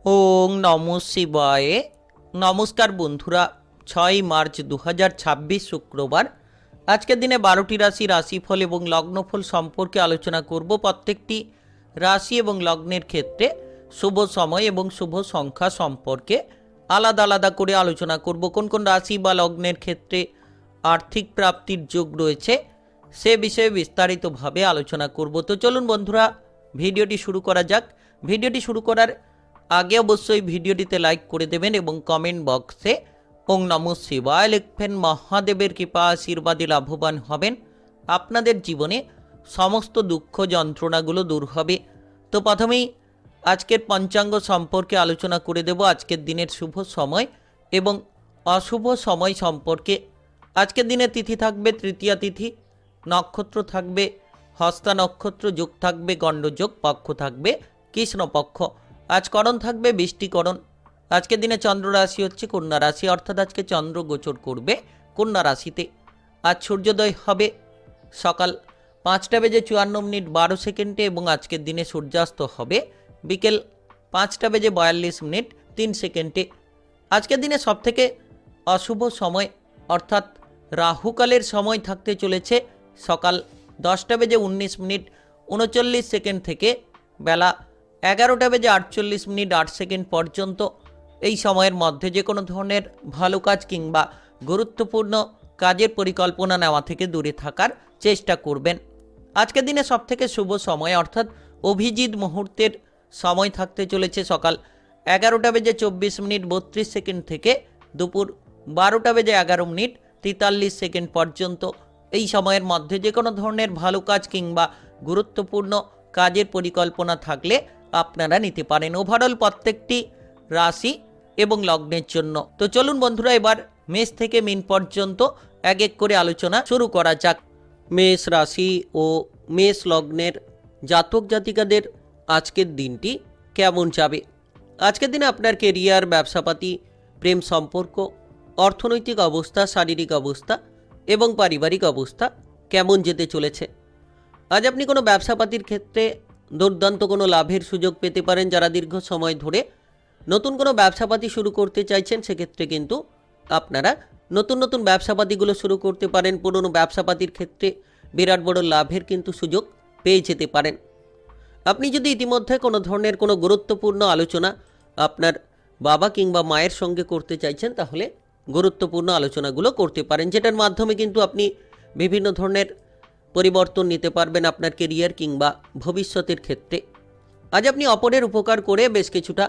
ওং নমঃ শিবায়। নমস্কার বন্ধুরা, 6 মার্চ 2026 শুক্রবার। আজকের দিনে 12টি রাশিফল এবং লগ্নফল সম্পর্কে আলোচনা করব। প্রত্যেকটি রাশি এবং লগ্নের ক্ষেত্রে শুভ সময় এবং শুভ সংখ্যা সম্পর্কে আলাদা আলাদা করে আলোচনা করব। কোন কোন রাশি বা লগ্নের ক্ষেত্রে আর্থিক প্রাপ্তির যোগ রয়েছে সে বিষয়ে বিস্তারিতভাবে আলোচনা করব। তো চলুন বন্ধুরা, ভিডিওটি শুরু করা যাক। ভিডিওটি শুরু করার আগে অবশ্যই ভিডিওটিতে লাইক করে দেবেন এবং কমেন্ট বক্সে ওং নমঃ শিবায় লিখবেন। মহাদেবের কৃপা আশীর্বাদে লাভবান হবেন। আপনাদের জীবনে সমস্ত দুঃখ যন্ত্রণাগুলো দূর হবে। তো প্রথমেই আজকের পঞ্চাঙ্গ সম্পর্কে আলোচনা করে দেব। আজকের দিনের শুভ সময় এবং অশুভ সময় সম্পর্কে। আজকের দিনে তিথি থাকবে তৃতীয়া তিথি, নক্ষত্র থাকবে হস্তা নক্ষত্র, যোগ থাকবে গণ্ডযোগ, পক্ষ থাকবে কৃষ্ণপক্ষ। আজ করণ থাকবে বৃষ্টিকরণ। আজকের দিনে চন্দ্র রাশি হচ্ছে কন্যা রাশি, অর্থাৎ আজকে চন্দ্র গোচর করবে কন্যা রাশিতে। আজ সূর্যোদয় হবে সকাল 5:54 এবং আজকের দিনে সূর্যাস্ত হবে বিকেল 5:42 আজকের দিনে সবথেকে অশুভ সময় অর্থাৎ রাহুকালের সময় থাকতে চলেছে সকাল 10:19 থেকে বেলা 11:48 পর্যন্ত। এই সময়ের মধ্যে যে কোনো ধরনের ভালো কাজ কিংবা গুরুত্বপূর্ণ কাজের পরিকল্পনা নেওয়া থেকে দূরে থাকার চেষ্টা করবেন। আজকের দিনে সবথেকে শুভ সময় অর্থাৎ অভিজিৎ মুহূর্তের সময় থাকতে চলেছে সকাল 11:24 থেকে দুপুর 12:11 পর্যন্ত। এই সময়ের মধ্যে যে কোনো ধরনের ভালো কাজ কিংবা গুরুত্বপূর্ণ কাজের পরিকল্পনা থাকলে আপনারা নিতে পারেন। ওভারঅল প্রত্যেকটি রাশি এবং লগ্নের জন্য। তো চলুন বন্ধুরা, এবার মেষ থেকে মীন পর্যন্ত এক এক করে আলোচনা শুরু করা যাক। মেষ রাশি ও মেষ লগ্নের জাতক জাতিকাদের আজকের দিনটি কেমন যাবে? আজকের দিনে আপনার কেরিয়ার, ব্যবসাপাতি, প্রেম সম্পর্ক, অর্থনৈতিক অবস্থা, শারীরিক অবস্থা এবং পারিবারিক অবস্থা কেমন যেতে চলেছে? আজ আপনি কোনো ব্যবসাপাতির ক্ষেত্রে দুর্দান্ত কোনো লাভের সুযোগ পেতে পারেন। যারা দীর্ঘ সময় ধরে নতুন কোনো ব্যবসাপাতি শুরু করতে চাইছেন সেক্ষেত্রে কিন্তু আপনারা নতুন নতুন ব্যবসাপাতিগুলো শুরু করতে পারেন। পুরনো ব্যবসাপাতির ক্ষেত্রে বিরাট বড় লাভের কিন্তু সুযোগ পেয়ে যেতে পারেন। আপনি যদি ইতিমধ্যে কোনো ধরনের কোনো গুরুত্বপূর্ণ আলোচনা আপনার বাবা কিংবা মায়ের সঙ্গে করতে চাইছেন তাহলে গুরুত্বপূর্ণ আলোচনাগুলো করতে পারেন, যেটার মাধ্যমে কিন্তু আপনি বিভিন্ন ধরনের পরিবর্তন নিতে পারবেন আপনার কেরিয়ার কিংবা ভবিষ্যতের ক্ষেত্রে। আজ আপনি অপরের উপকার করে বেশ কিছুটা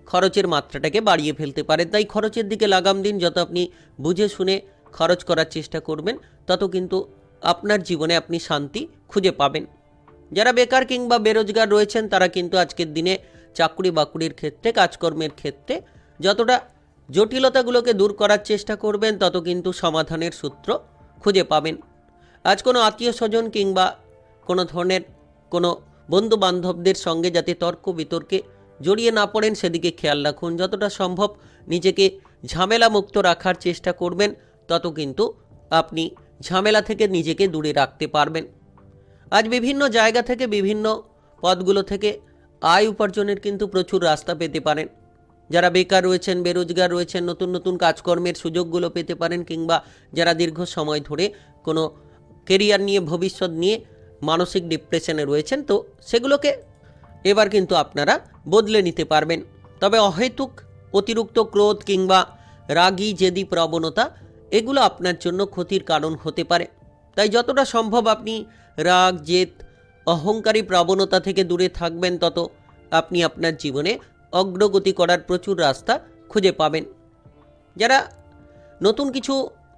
খরচের মাত্রাটাকে বাড়িয়ে ফেলতে পারেন। তাই খরচের দিকে লাগাম দিন। যত আপনি বুঝে শুনে খরচ করার চেষ্টা করবেন তত কিন্তু আপনার জীবনে আপনি শান্তি খুঁজে পাবেন। যারা বেকার কিংবা বেরোজগার রয়েছেন তারা কিন্তু আজকের দিনে চাকরি বাকরির ক্ষেত্রে, কাজকর্মের ক্ষেত্রে যতটা জটিলতাগুলোকে দূর করার চেষ্টা করবেন তত কিন্তু সমাধানের সূত্র খুঁজে পাবেন। আজ কোনো আত্মীয় স্বজন কিংবা কোনো ধরনের কোনো বন্ধু বান্ধবদের সঙ্গে যাতে তর্ক বিতর্কে জড়িয়ে না পড়েন সেদিকে খেয়াল রাখুন। যতটা সম্ভব নিজেকে ঝামেলা মুক্ত রাখার চেষ্টা করবেন তত কিন্তু আপনি ঝামেলা থেকে নিজেকে দূরে রাখতে পারবেন। আজ বিভিন্ন জায়গা থেকে, বিভিন্ন পদগুলো থেকে আয় উপার্জনের কিন্তু প্রচুর রাস্তা পেতে পারেন। যারা বেকার রয়েছেন, বেরোজগার রয়েছেন, নতুন নতুন কাজকর্মের সুযোগগুলো পেতে পারেন। কিংবা যারা দীর্ঘ সময় ধরে কোনো কেরিয়ার নিয়ে, ভবিষ্যৎ নিয়ে মানসিক ডিপ্রেশনে রয়েছেন, তো সেগুলোকে এবার কিন্তু আপনারা বদলে নিতে পারবেন। তবে অহেতুক অতিরিক্ত ক্রোধ কিংবা রাগী জেদি প্রবণতা এগুলো আপনার জন্য ক্ষতির কারণ হতে পারে। তাই যতটা সম্ভব আপনি রাগ, জেদ, অহংকারী প্রবণতা থেকে দূরে থাকবেন তত আপনি আপনার জীবনে অগ্রগতি করার প্রচুর রাস্তা খুঁজে পাবেন। যারা নতুন কিছু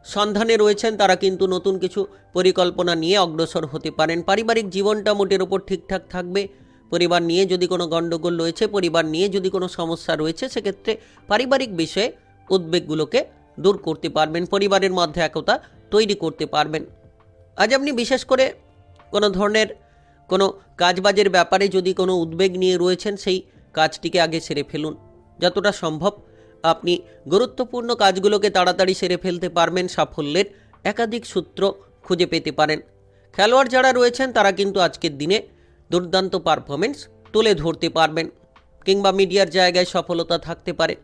সন্ধানে রয়েছেন তারা কিন্তু নতুন কিছু পরিকল্পনা নিয়ে অগ্রসর হতে পারেন। পারিবারিক জীবনটা মোটের ওপর ঠিকঠাক থাকবে। পরিবার নিয়ে যদি কোনো গণ্ডগোল রয়েছে, পরিবার নিয়ে যদি কোনো সমস্যা রয়েছে, সেক্ষেত্রে পারিবারিক বিষয়ে উদ্বেগগুলোকে দূর করতে পারবেন। পরিবারের মধ্যে একতা তৈরি করতে পারবেন। আজ আপনি বিশেষ করে কোনো ধরনের কোনো কাজবাজের ব্যাপারে যদি কোনো উদ্বেগ নিয়ে রয়েছেন সেই কাজটিকে আগে সেরে ফেলুন। যতটা সম্ভব আপনি গুরুত্বপূর্ণ কাজগুলোকে তাড়াতাড়ি সেরে ফেলতে পারবেন। সাফল্যের একাধিক সূত্র খুঁজে পেতে পারেন। খেলোয়াড় যারা রয়েছেন তারা কিন্তু আজকের দিনে দুর্দান্ত পারফরমেন্স তুলে ধরতে পারবেন। কিংবা মিডিয়ার জায়গায় সফলতা থাকতে পারে।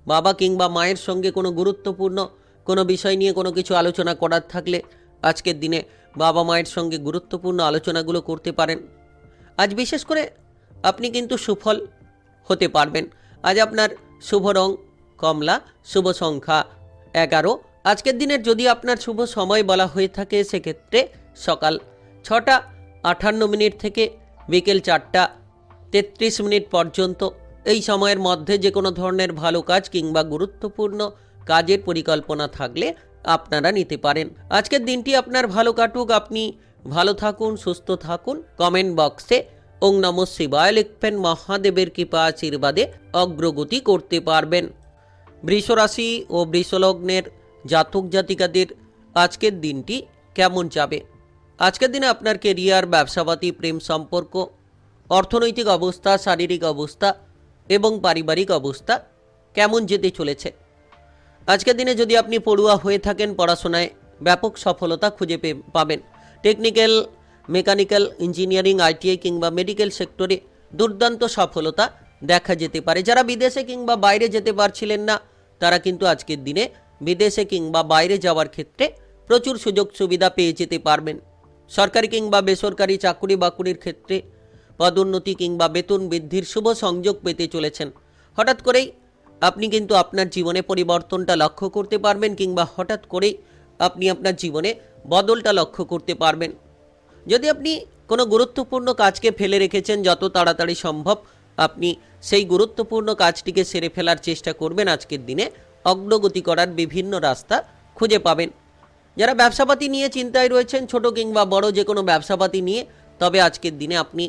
বাবা কিংবা মায়ের সঙ্গে কোনো গুরুত্বপূর্ণ কোনো বিষয় নিয়ে কোনো কিছু আলোচনা করার থাকলে আজকের দিনে বাবা মায়ের সঙ্গে গুরুত্বপূর্ণ আলোচনাগুলো করতে পারেন। আজ বিশেষ করে আপনি কিন্তু সুফল হতে পারবেন। আজ আপনার শুভ রং কমলা, শুভ সংখ্যা 11। আজকের দিনের যদি আপনার শুভ সময় বলা হয়ে থাকে সেক্ষেত্রে সকাল 6টা 58 থেকে বিকেল 4টা 33 পর্যন্ত। এই সময়ের মধ্যে যে কোনো ধরনের ভালো কাজ কিংবা গুরুত্বপূর্ণ কাজের পরিকল্পনা থাকলে আপনারা নিতে পারেন। আজকের দিনটি আপনার ভালো কাটুক, আপনি ভালো থাকুন, সুস্থ থাকুন। কমেন্ট বক্সে ওং নমঃ শিবায় লিখবেন, মহাদেবের কৃপা আশীর্বাদে অগ্রগতি করতে পারবেন। বৃষ রাশি ও বৃষলগ্নের জাতক জাতিকাদের আজকের দিনটি কেমন যাবে? আজকের দিনে আপনার কেরিয়ার, ব্যবসাপাতি, প্রেম সম্পর্ক, অর্থনৈতিক অবস্থা, শারীরিক অবস্থা এবং পারিবারিক অবস্থা কেমন যেতে চলেছে? আজকের দিনে যদি আপনি পড়ুয়া হয়ে থাকেন, পড়াশোনায় ব্যাপক সফলতা খুঁজে পাবেন। টেকনিক্যাল, মেকানিক্যাল, ইঞ্জিনিয়ারিং, আইটিআই কিংবা মেডিকেল সেক্টরে দুর্দান্ত সফলতা দেখা যেতে পারে। যারা বিদেশে কিংবা বাইরে যেতে পারছিলেন না, তারা কিন্তু আজকের দিনে বিদেশে কিংবা বাইরে যাওয়ার ক্ষেত্রে প্রচুর সুযোগ সুবিধা পেয়ে যেতে পারবেন। সরকারি কিংবা বেসরকারি চাকুরি বাকুরির ক্ষেত্রে পদোন্নতি কিংবা বেতন বৃদ্ধির শুভ সংযোগ পেতে চলেছেন। হঠাৎ করেই আপনি কিন্তু আপনার জীবনে পরিবর্তনটা লক্ষ্য করতে পারবেন কিংবা হঠাৎ করেই আপনি আপনার জীবনে বদলটা লক্ষ্য করতে পারবেন। যদি আপনি কোনো গুরুত্বপূর্ণ কাজকে ফেলে রেখেছেন, যত তাড়াতাড়ি সম্ভব আপনি সেই গুরুত্বপূর্ণ কাজটিকে সেরে ফেলার চেষ্টা করবেন। আজকের দিনে অগ্রগতি করার বিভিন্ন রাস্তা খুঁজে পাবেন। যারা ব্যবসাপাতি নিয়ে চিন্তায় রয়েছেন, ছোট কিংবা বড় যে কোনো ব্যবসাপাতি নিয়ে, তবে আজকের দিনে আপনি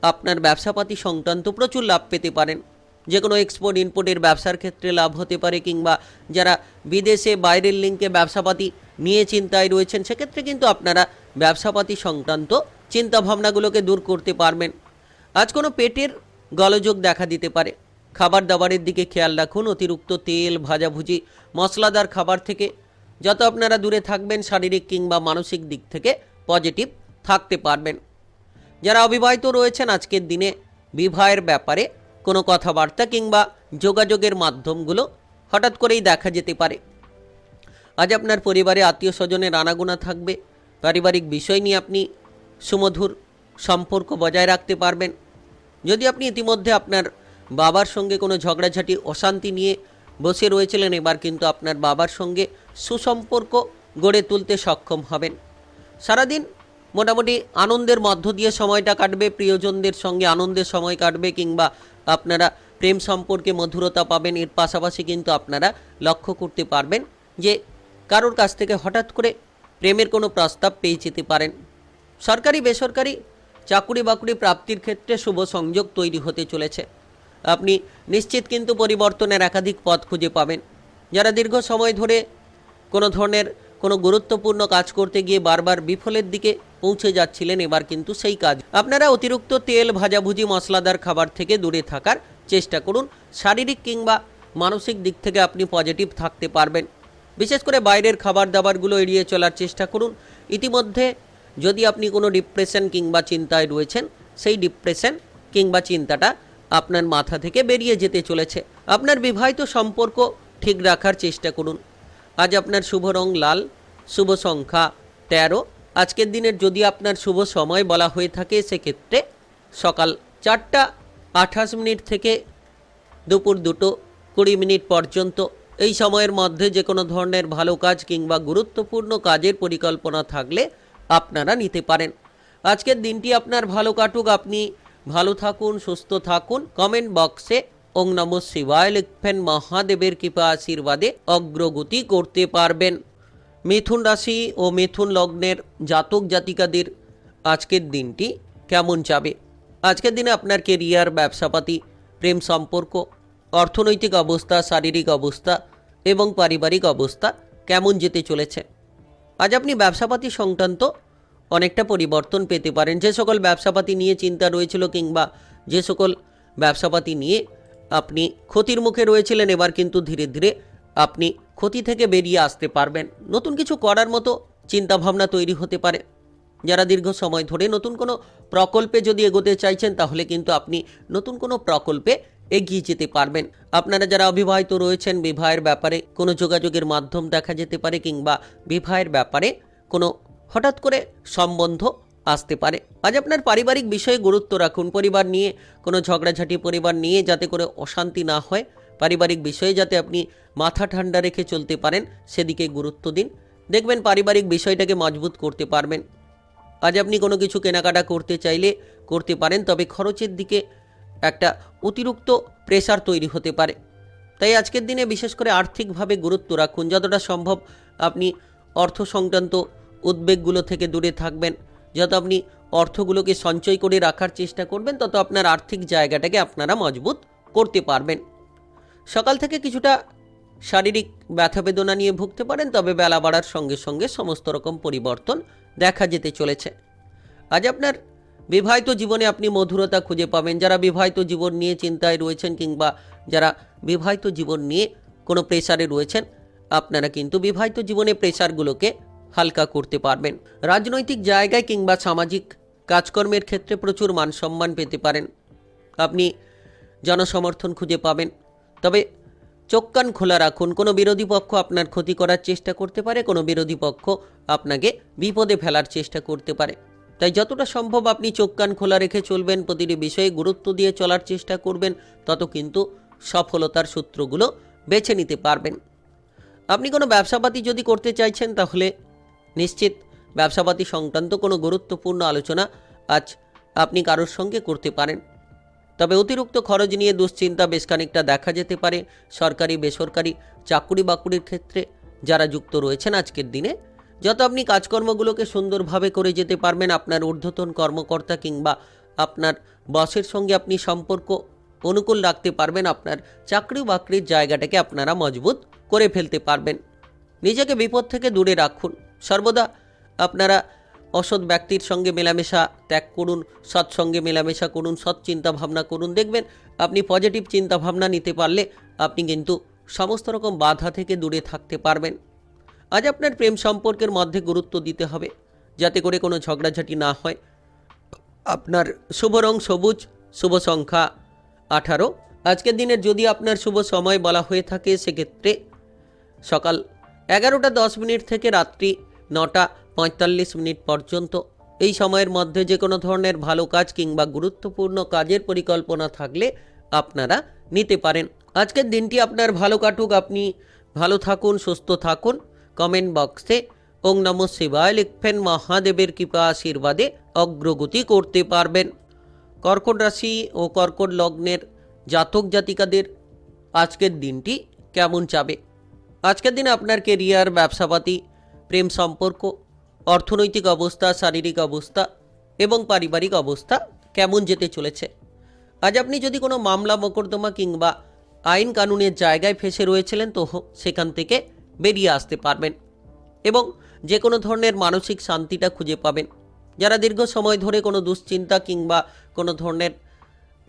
আপনার ব্যবসাপাতি সংক্রান্ত প্রচুর লাভ পেতে পারেন। যে কোনো এক্সপোর্ট ইম্পোর্টের ব্যবসার ক্ষেত্রে লাভ হতে পারে, কিংবা যারা বিদেশে বাইরের লিঙ্কে ব্যবসাপাতি নিয়ে চিন্তায় রয়েছেন, সেক্ষেত্রে কিন্তু আপনারা ব্যবসাপাতি সংক্রান্ত চিন্তাভাবনাগুলোকে দূর করতে পারবেন। আজ কোনো পেটের গোলযোগ দেখা দিতে পারে। খাবার দাবারের দিকে খেয়াল রাখুন। অতিরিক্ত তেল, ভাজাভুজি, মশলাদার খাবার থেকে যত আপনারা দূরে থাকবেন, শারীরিক কিংবা মানসিক দিক থেকে পজিটিভ থাকতে পারবেন। যারা অবিবাহিত রয়েছেন, আজকের দিনে বিবাহের ব্যাপারে কোনো কথাবার্তা কিংবা যোগাযোগের মাধ্যমগুলো হঠাৎ করেই দেখা যেতে পারে। আজ আপনার পরিবারে আত্মীয় স্বজনের আনাগোনা থাকবে। পারিবারিক বিষয় নিয়ে আপনি সুমধুর সম্পর্ক বজায় রাখতে পারবেন। যদি আপনি ইতিমধ্যে আপনার বাবার সঙ্গে কোনো ঝগড়াঝাটি, অশান্তি নিয়ে বসে রয়েছিলেন, এবার কিন্তু আপনার বাবার সঙ্গে সুসম্পর্ক গড়ে তুলতে সক্ষম হবেন। সারাদিন মোটামুটি আনন্দের মধ্য দিয়ে সময়টা কাটবে। প্রিয়জনদের সঙ্গে আনন্দের সময় কাটবে কিংবা আপনারা প্রেম সম্পর্কে মধুরতা পাবেন। এর পাশাপাশি কিন্তু আপনারা লক্ষ্য করতে পারবেন যে কারোর কাছ থেকে হঠাৎ করে প্রেমের কোনো প্রস্তাব পেয়ে যেতে পারেন। সরকারি বেসরকারি চাকুরি বাকুরি প্রাপ্তির ক্ষেত্রে শুভ সংযোগ তৈরি হতে চলেছে। আপনি নিশ্চিত কিন্তু পরিবর্তনের একাধিক পথ খুঁজে পাবেন। যারা দীর্ঘ সময় ধরে কোনো ধরনের কোনো গুরুত্বপূর্ণ কাজ করতে গিয়ে বারবার বিফলের দিকে পৌঁছে যাচ্ছিলেন, এবার কিন্তু সেই কাজ আপনারা অতিরিক্ত তেল, ভাজাভুজি, মশলাদার খাবার থেকে দূরে থাকার চেষ্টা করুন। শারীরিক কিংবা মানসিক দিক থেকে আপনি পজিটিভ থাকতে পারবেন। বিশেষ করে বাইরের খাবার দাবারগুলো এড়িয়ে চলার চেষ্টা করুন। ইতিমধ্যে যদি আপনি কোনো ডিপ্রেশন কিংবা চিন্তায় রয়েছেন, সেই ডিপ্রেশন কিংবা চিন্তাটা আপনার মাথা থেকে বেরিয়ে যেতে চলেছে। আপনার বিবাহিত সম্পর্ক ঠিক রাখার চেষ্টা করুন। আজ আপনার শুভ রং লাল, শুভ সংখ্যা 13। আজকের দিনের যদি আপনার শুভ সময় বলা হয়ে থাকে সেক্ষেত্রে সকাল 4টা 28 থেকে দুপুর 2টো 20 পর্যন্ত। এই সময়ের মধ্যে যে কোনো ধরনের ভালো কাজ কিংবা গুরুত্বপূর্ণ কাজের পরিকল্পনা থাকলে আপনারা নিতে পারেন। আজকের দিনটি আপনার ভালো কাটুক, আপনি ভালো থাকুন, সুস্থ থাকুন। কমেন্ট বক্সে ওং নমঃ শিবায় লিখবেন, মহাদেবের কৃপা আশীর্বাদে অগ্রগতি করতে পারবেন। মিথুন রাশি ও মিথুন লগ্নের জাতক জাতিকাদের আজকের দিনটি কেমন যাবে? আজকের দিনে আপনার কেরিয়ার, ব্যবসাপাতি, প্রেম সম্পর্ক, অর্থনৈতিক অবস্থা, শারীরিক অবস্থা এবং পারিবারিক অবস্থা কেমন যেতে চলেছে? আজ আপনি ব্যবসাপাতি সংক্রান্ত অনেকটা পরিবর্তন পেতে পারেন। যে সকল ব্যবসাপাতি নিয়ে চিন্তা রয়েছিল কিংবা যে সকল ব্যবসাপাতি নিয়ে আপনি ক্ষতির মুখে রয়েছিলেন, এবার কিন্তু ধীরে ধীরে আপনি ক্ষতি থেকে বেরিয়ে আসতে পারবেন। নতুন কিছু করার মতো চিন্তাভাবনা তৈরি হতে পারে। যারা দীর্ঘ সময় ধরে নতুন কোনো প্রকল্পে যদি এগোতে চাইছেন তাহলে কিন্তু আপনি নতুন কোনো প্রকল্পে এগিয়ে যেতে পারবেন। আপনারা যারা অবিবাহিত রয়েছেন, বিবাহের ব্যাপারে কোনো যোগাযোগের মাধ্যম দেখা যেতে পারে, কিংবা বিবাহের ব্যাপারে কোনো হঠাৎ করে সম্বন্ধ আসতে পারে। আজ আপনার পারিবারিক বিষয়ে গুরুত্ব রাখুন। পরিবার নিয়ে কোনো ঝগড়াঝাটি, পরিবার নিয়ে যাতে করে অশান্তি না হয়, পারিবারিক বিষয়ে যাতে আপনি মাথা ঠান্ডা রেখে চলতে পারেন, সেদিকে গুরুত্ব দিন। দেখবেন পারিবারিক বিষয়টাকে মজবুত করতে পারবেন। আজ আপনি কোনো কিছু কেনাকাটা করতে চাইলে করতে পারেন, তবে খরচের দিকে একটা অতিরিক্ত প্রেসার তৈরি হতে পারে। তাই আজকের দিনে বিশেষ করে আর্থিকভাবে গুরুত্ব রাখুন। যতটা সম্ভব আপনি অর্থ সংক্রান্ত উদ্বেগগুলো থেকে দূরে থাকবেন। যত আপনি অর্থগুলোকে সঞ্চয় করে রাখার চেষ্টা করবেন, তত আপনার আর্থিক জায়গাটাকে আপনারা মজবুত করতে পারবেন। সকাল থেকে কিছুটা শারীরিক ব্যথা বেদনা নিয়ে ভুগতে পারেন, তবে বেলা বাড়ার সঙ্গে সঙ্গে সমস্ত রকম পরিবর্তন দেখা যেতে চলেছে। আজ আপনার বিবাহিত জীবনে আপনি মধুরতা খুঁজে পাবেন। যারা বিবাহিত জীবন নিয়ে চিন্তায় রয়েছেন, কিংবা যারা বিবাহিত জীবন নিয়ে কোনো প্রেসারে রয়েছেন, আপনারা কিন্তু বিবাহিত জীবনে প্রেসারগুলোকে হালকা করতে পারবেন। রাজনৈতিক জায়গায় কিংবা সামাজিক কাজকর্মের ক্ষেত্রে প্রচুর মান সম্মান পেতে পারেন। আপনি জনসমর্থন খুঁজে পাবেন, তবে চোখ কান খোলা রাখুন। কোনো বিরোধী পক্ষ আপনার ক্ষতি করার চেষ্টা করতে পারে, কোনো বিরোধী পক্ষ আপনাকে বিপদে ফেলার চেষ্টা করতে পারে। তাই যতটা সম্ভব আপনি চোখ কান খোলা রেখে চলবেন, প্রতিটি বিষয়ে গুরুত্ব দিয়ে চলার চেষ্টা করবেন, তত কিন্তু সফলতার সূত্রগুলো বেছে নিতে পারবেন। আপনি কোনো ব্যবসাপাতি যদি করতে চাইছেন, তাহলে নিশ্চিত ব্যবসাপাতি সংক্রান্ত কোনো গুরুত্বপূর্ণ আলোচনা আজ আপনি কারোর সঙ্গে করতে পারেন। তবে অতিরিক্ত খরচ নিয়ে দুশ্চিন্তা বেশ খানিকটা দেখা যেতে পারে। সরকারি বেসরকারি চাকুরি বাকুরির ক্ষেত্রে যারা যুক্ত রয়েছেন আজকের দিনে, যত আপনি কাজকর্মগুলোকে সুন্দরভাবে করে যেতে পারবেন, আপনার ঊর্ধ্বতন কর্মকর্তা কিংবা আপনার বসের সঙ্গে আপনি সম্পর্ক অনুকূল রাখতে পারবেন, আপনার চাকরি বাকরির জায়গাটাকে আপনারা মজবুত করে ফেলতে পারবেন। নিজেকে বিপদ থেকে দূরে রাখুন। সর্বদা আপনারা অসৎ ব্যক্তির সঙ্গে মেলামেশা ত্যাগ করুন, সৎসঙ্গে মেলামেশা করুন, সৎ চিন্তা ভাবনা করুন। দেখবেন আপনি পজিটিভ চিন্তা ভাবনা নিতে পারলে আপনি কিন্তু সমস্ত রকম বাধা থেকে দূরে থাকতে পারবেন। আজ আপনার প্রেম সম্পর্কের মধ্যে গুরুত্ব দিতে হবে, যাতে করে কোনো ঝগড়াঝাটি না হয়। আপনার শুভ রং সবুজ, শুভ সংখ্যা 18। আজকের দিনের যদি আপনার শুভ সময় বলা হয়ে থাকে, সেক্ষেত্রে সকাল 11:10 থেকে রাত্রি 9:45 পর্যন্ত। এই সময়ের মধ্যে যে কোনো ধরনের ভালো কাজ কিংবা গুরুত্বপূর্ণ কাজের পরিকল্পনা থাকলে আপনারা নিতে পারেন। আজকের দিনটি আপনার ভালো কাটুক, আপনি ভালো থাকুন, সুস্থ থাকুন। কমেন্ট বক্সে ওং নমঃ শিবায় লিখবেন, মহাদেবের কৃপা আশীর্বাদে অগ্রগতি করতে পারবেন। কর্কট রাশি ও কর্কট লগ্নের জাতক জাতিকাদের আজকের দিনটি কেমন যাবে? আজকের দিনে আপনার কেরিয়ার, ব্যবসাপাতি, প্রেম সম্পর্ক, অর্থনৈতিক অবস্থা, শারীরিক অবস্থা এবং পারিবারিক অবস্থা কেমন যেতে চলেছে? আজ আপনি যদি কোনো মামলা মোকদ্দমা কিংবা আইন কানুনের জায়গায় ফেসে রয়েছিলেন, তো সেখান থেকে বেরিয়ে আসতে পারবেন এবং যে কোনো ধরনের মানসিক শান্তিটা খুঁজে পাবেন। যারা দীর্ঘ সময় ধরে কোনো দুশ্চিন্তা কিংবা কোনো ধরনের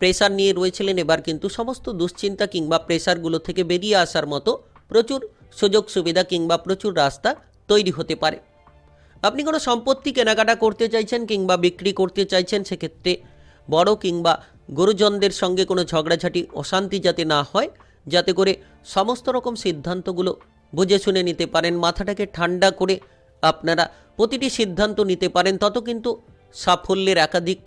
প্রেসার নিয়ে রয়েছিলেন, এবার কিন্তু সমস্ত দুশ্চিন্তা কিংবা প্রেসারগুলো থেকে বেরিয়ে আসার মতো প্রচুর সুযোগ সুবিধা কিংবা প্রচুর রাস্তা তৈরি হতে পারে। আপনি কোনো সম্পত্তি কেনাকাটা করতে চাইছেন কিংবা বিক্রি করতে চাইছেন, সেক্ষেত্রে বড় কিংবা গুরুজনদের সঙ্গে কোনো ঝগড়াঝাটি, অশান্তি যাতে না হয়, যাতে করে সমস্ত রকম সিদ্ধান্তগুলো বুঝে শুনে নিতে পারেন, মাথাটাকে ঠান্ডা করে আপনারা প্রতিটি সিদ্ধান্ত নিতে পারেন, তত কিন্তু সাফল্যের একাধিক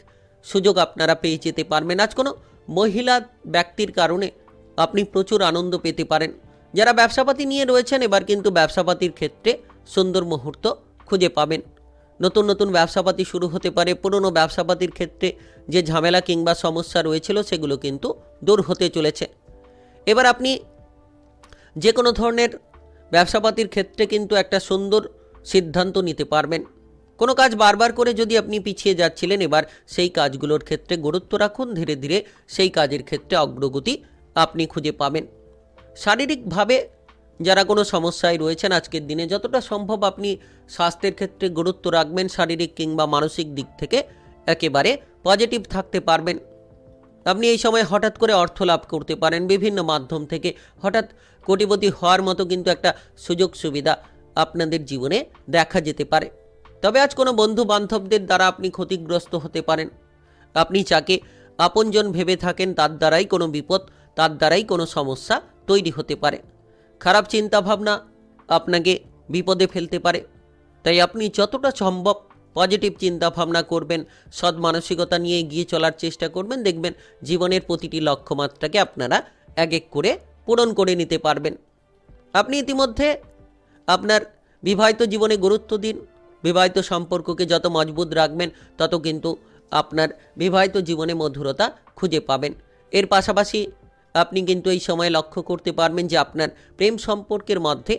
সুযোগ আপনারা পেয়ে যেতে পারবেন। আজ কোনো মহিলা ব্যক্তির কারণে আপনি প্রচুর আনন্দ পেতে পারেন। যারা ব্যবসাপাতি নিয়ে রয়েছেন, এবার কিন্তু ব্যবসাপাতির ক্ষেত্রে সুন্দর মুহূর্ত খুঁজে পাবেন। নতুন নতুন ব্যবসাপাতি শুরু হতে পারে। পুরনো ব্যবসাপাতির ক্ষেত্রে যে ঝামেলা কিংবা সমস্যা রয়েছিল, সেগুলো কিন্তু দূর হতে চলেছে। এবার আপনি যে কোনো ধরনের ব্যবসাপাতির ক্ষেত্রে কিন্তু একটা সুন্দর সিদ্ধান্ত নিতে পারবেন। কোনো কাজ বারবার করে যদি আপনি পিছিয়ে যাচ্ছিলেন, এবার সেই কাজগুলোর ক্ষেত্রে গুরুত্ব রাখুন। ধীরে ধীরে সেই কাজের ক্ষেত্রে অগ্রগতি আপনি খুঁজে পাবেন। শারীরিকভাবে যারা কোনো সমস্যায় রয়েছেন, আজকের দিনে যতটা সম্ভব আপনি স্বাস্থ্যের ক্ষেত্রে গুরুত্ব রাখবেন। শারীরিক কিংবা মানসিক দিক থেকে একেবারে পজিটিভ থাকতে পারবেন। আপনি এই সময় হঠাৎ করে অর্থ লাভ করতে পারেন। বিভিন্ন মাধ্যম থেকে হঠাৎ কোটিপতি হওয়ার মতো কিন্তু একটা সুযোগ সুবিধা আপনাদের জীবনে দেখা যেতে পারে। তবে আজ কোনো বন্ধু বান্ধবদের দ্বারা আপনি ক্ষতিগ্রস্ত হতে পারেন। আপনি যাকে আপনজন ভেবে থাকেন তার দ্বারাই কোনো বিপদ, তার দ্বারাই কোনো সমস্যা তৈরি হতে পারে। খারাপ চিন্তাভাবনা আপনাকে বিপদে ফেলতে পারে। তাই আপনি যতটা সম্ভব পজিটিভ চিন্তাভাবনা করবেন, সৎ মানসিকতা নিয়ে এগিয়ে চলার চেষ্টা করবেন। দেখবেন জীবনের প্রতিটি লক্ষ্যমাত্রাকে আপনারা এক এক করে পূরণ করে নিতে পারবেন। আপনি ইতিমধ্যে আপনার বিবাহিত জীবনে গুরুত্ব দিন। বিবাহিত সম্পর্ককে যত মজবুত রাখবেন তত কিন্তু আপনার বিবাহিত জীবনে মধুরতা খুঁজে পাবেন। এর পাশাপাশি আপনি কিন্তু এই সময় লক্ষ্য করতে পারবেন যে আপনার প্রেম সম্পর্কের মধ্যে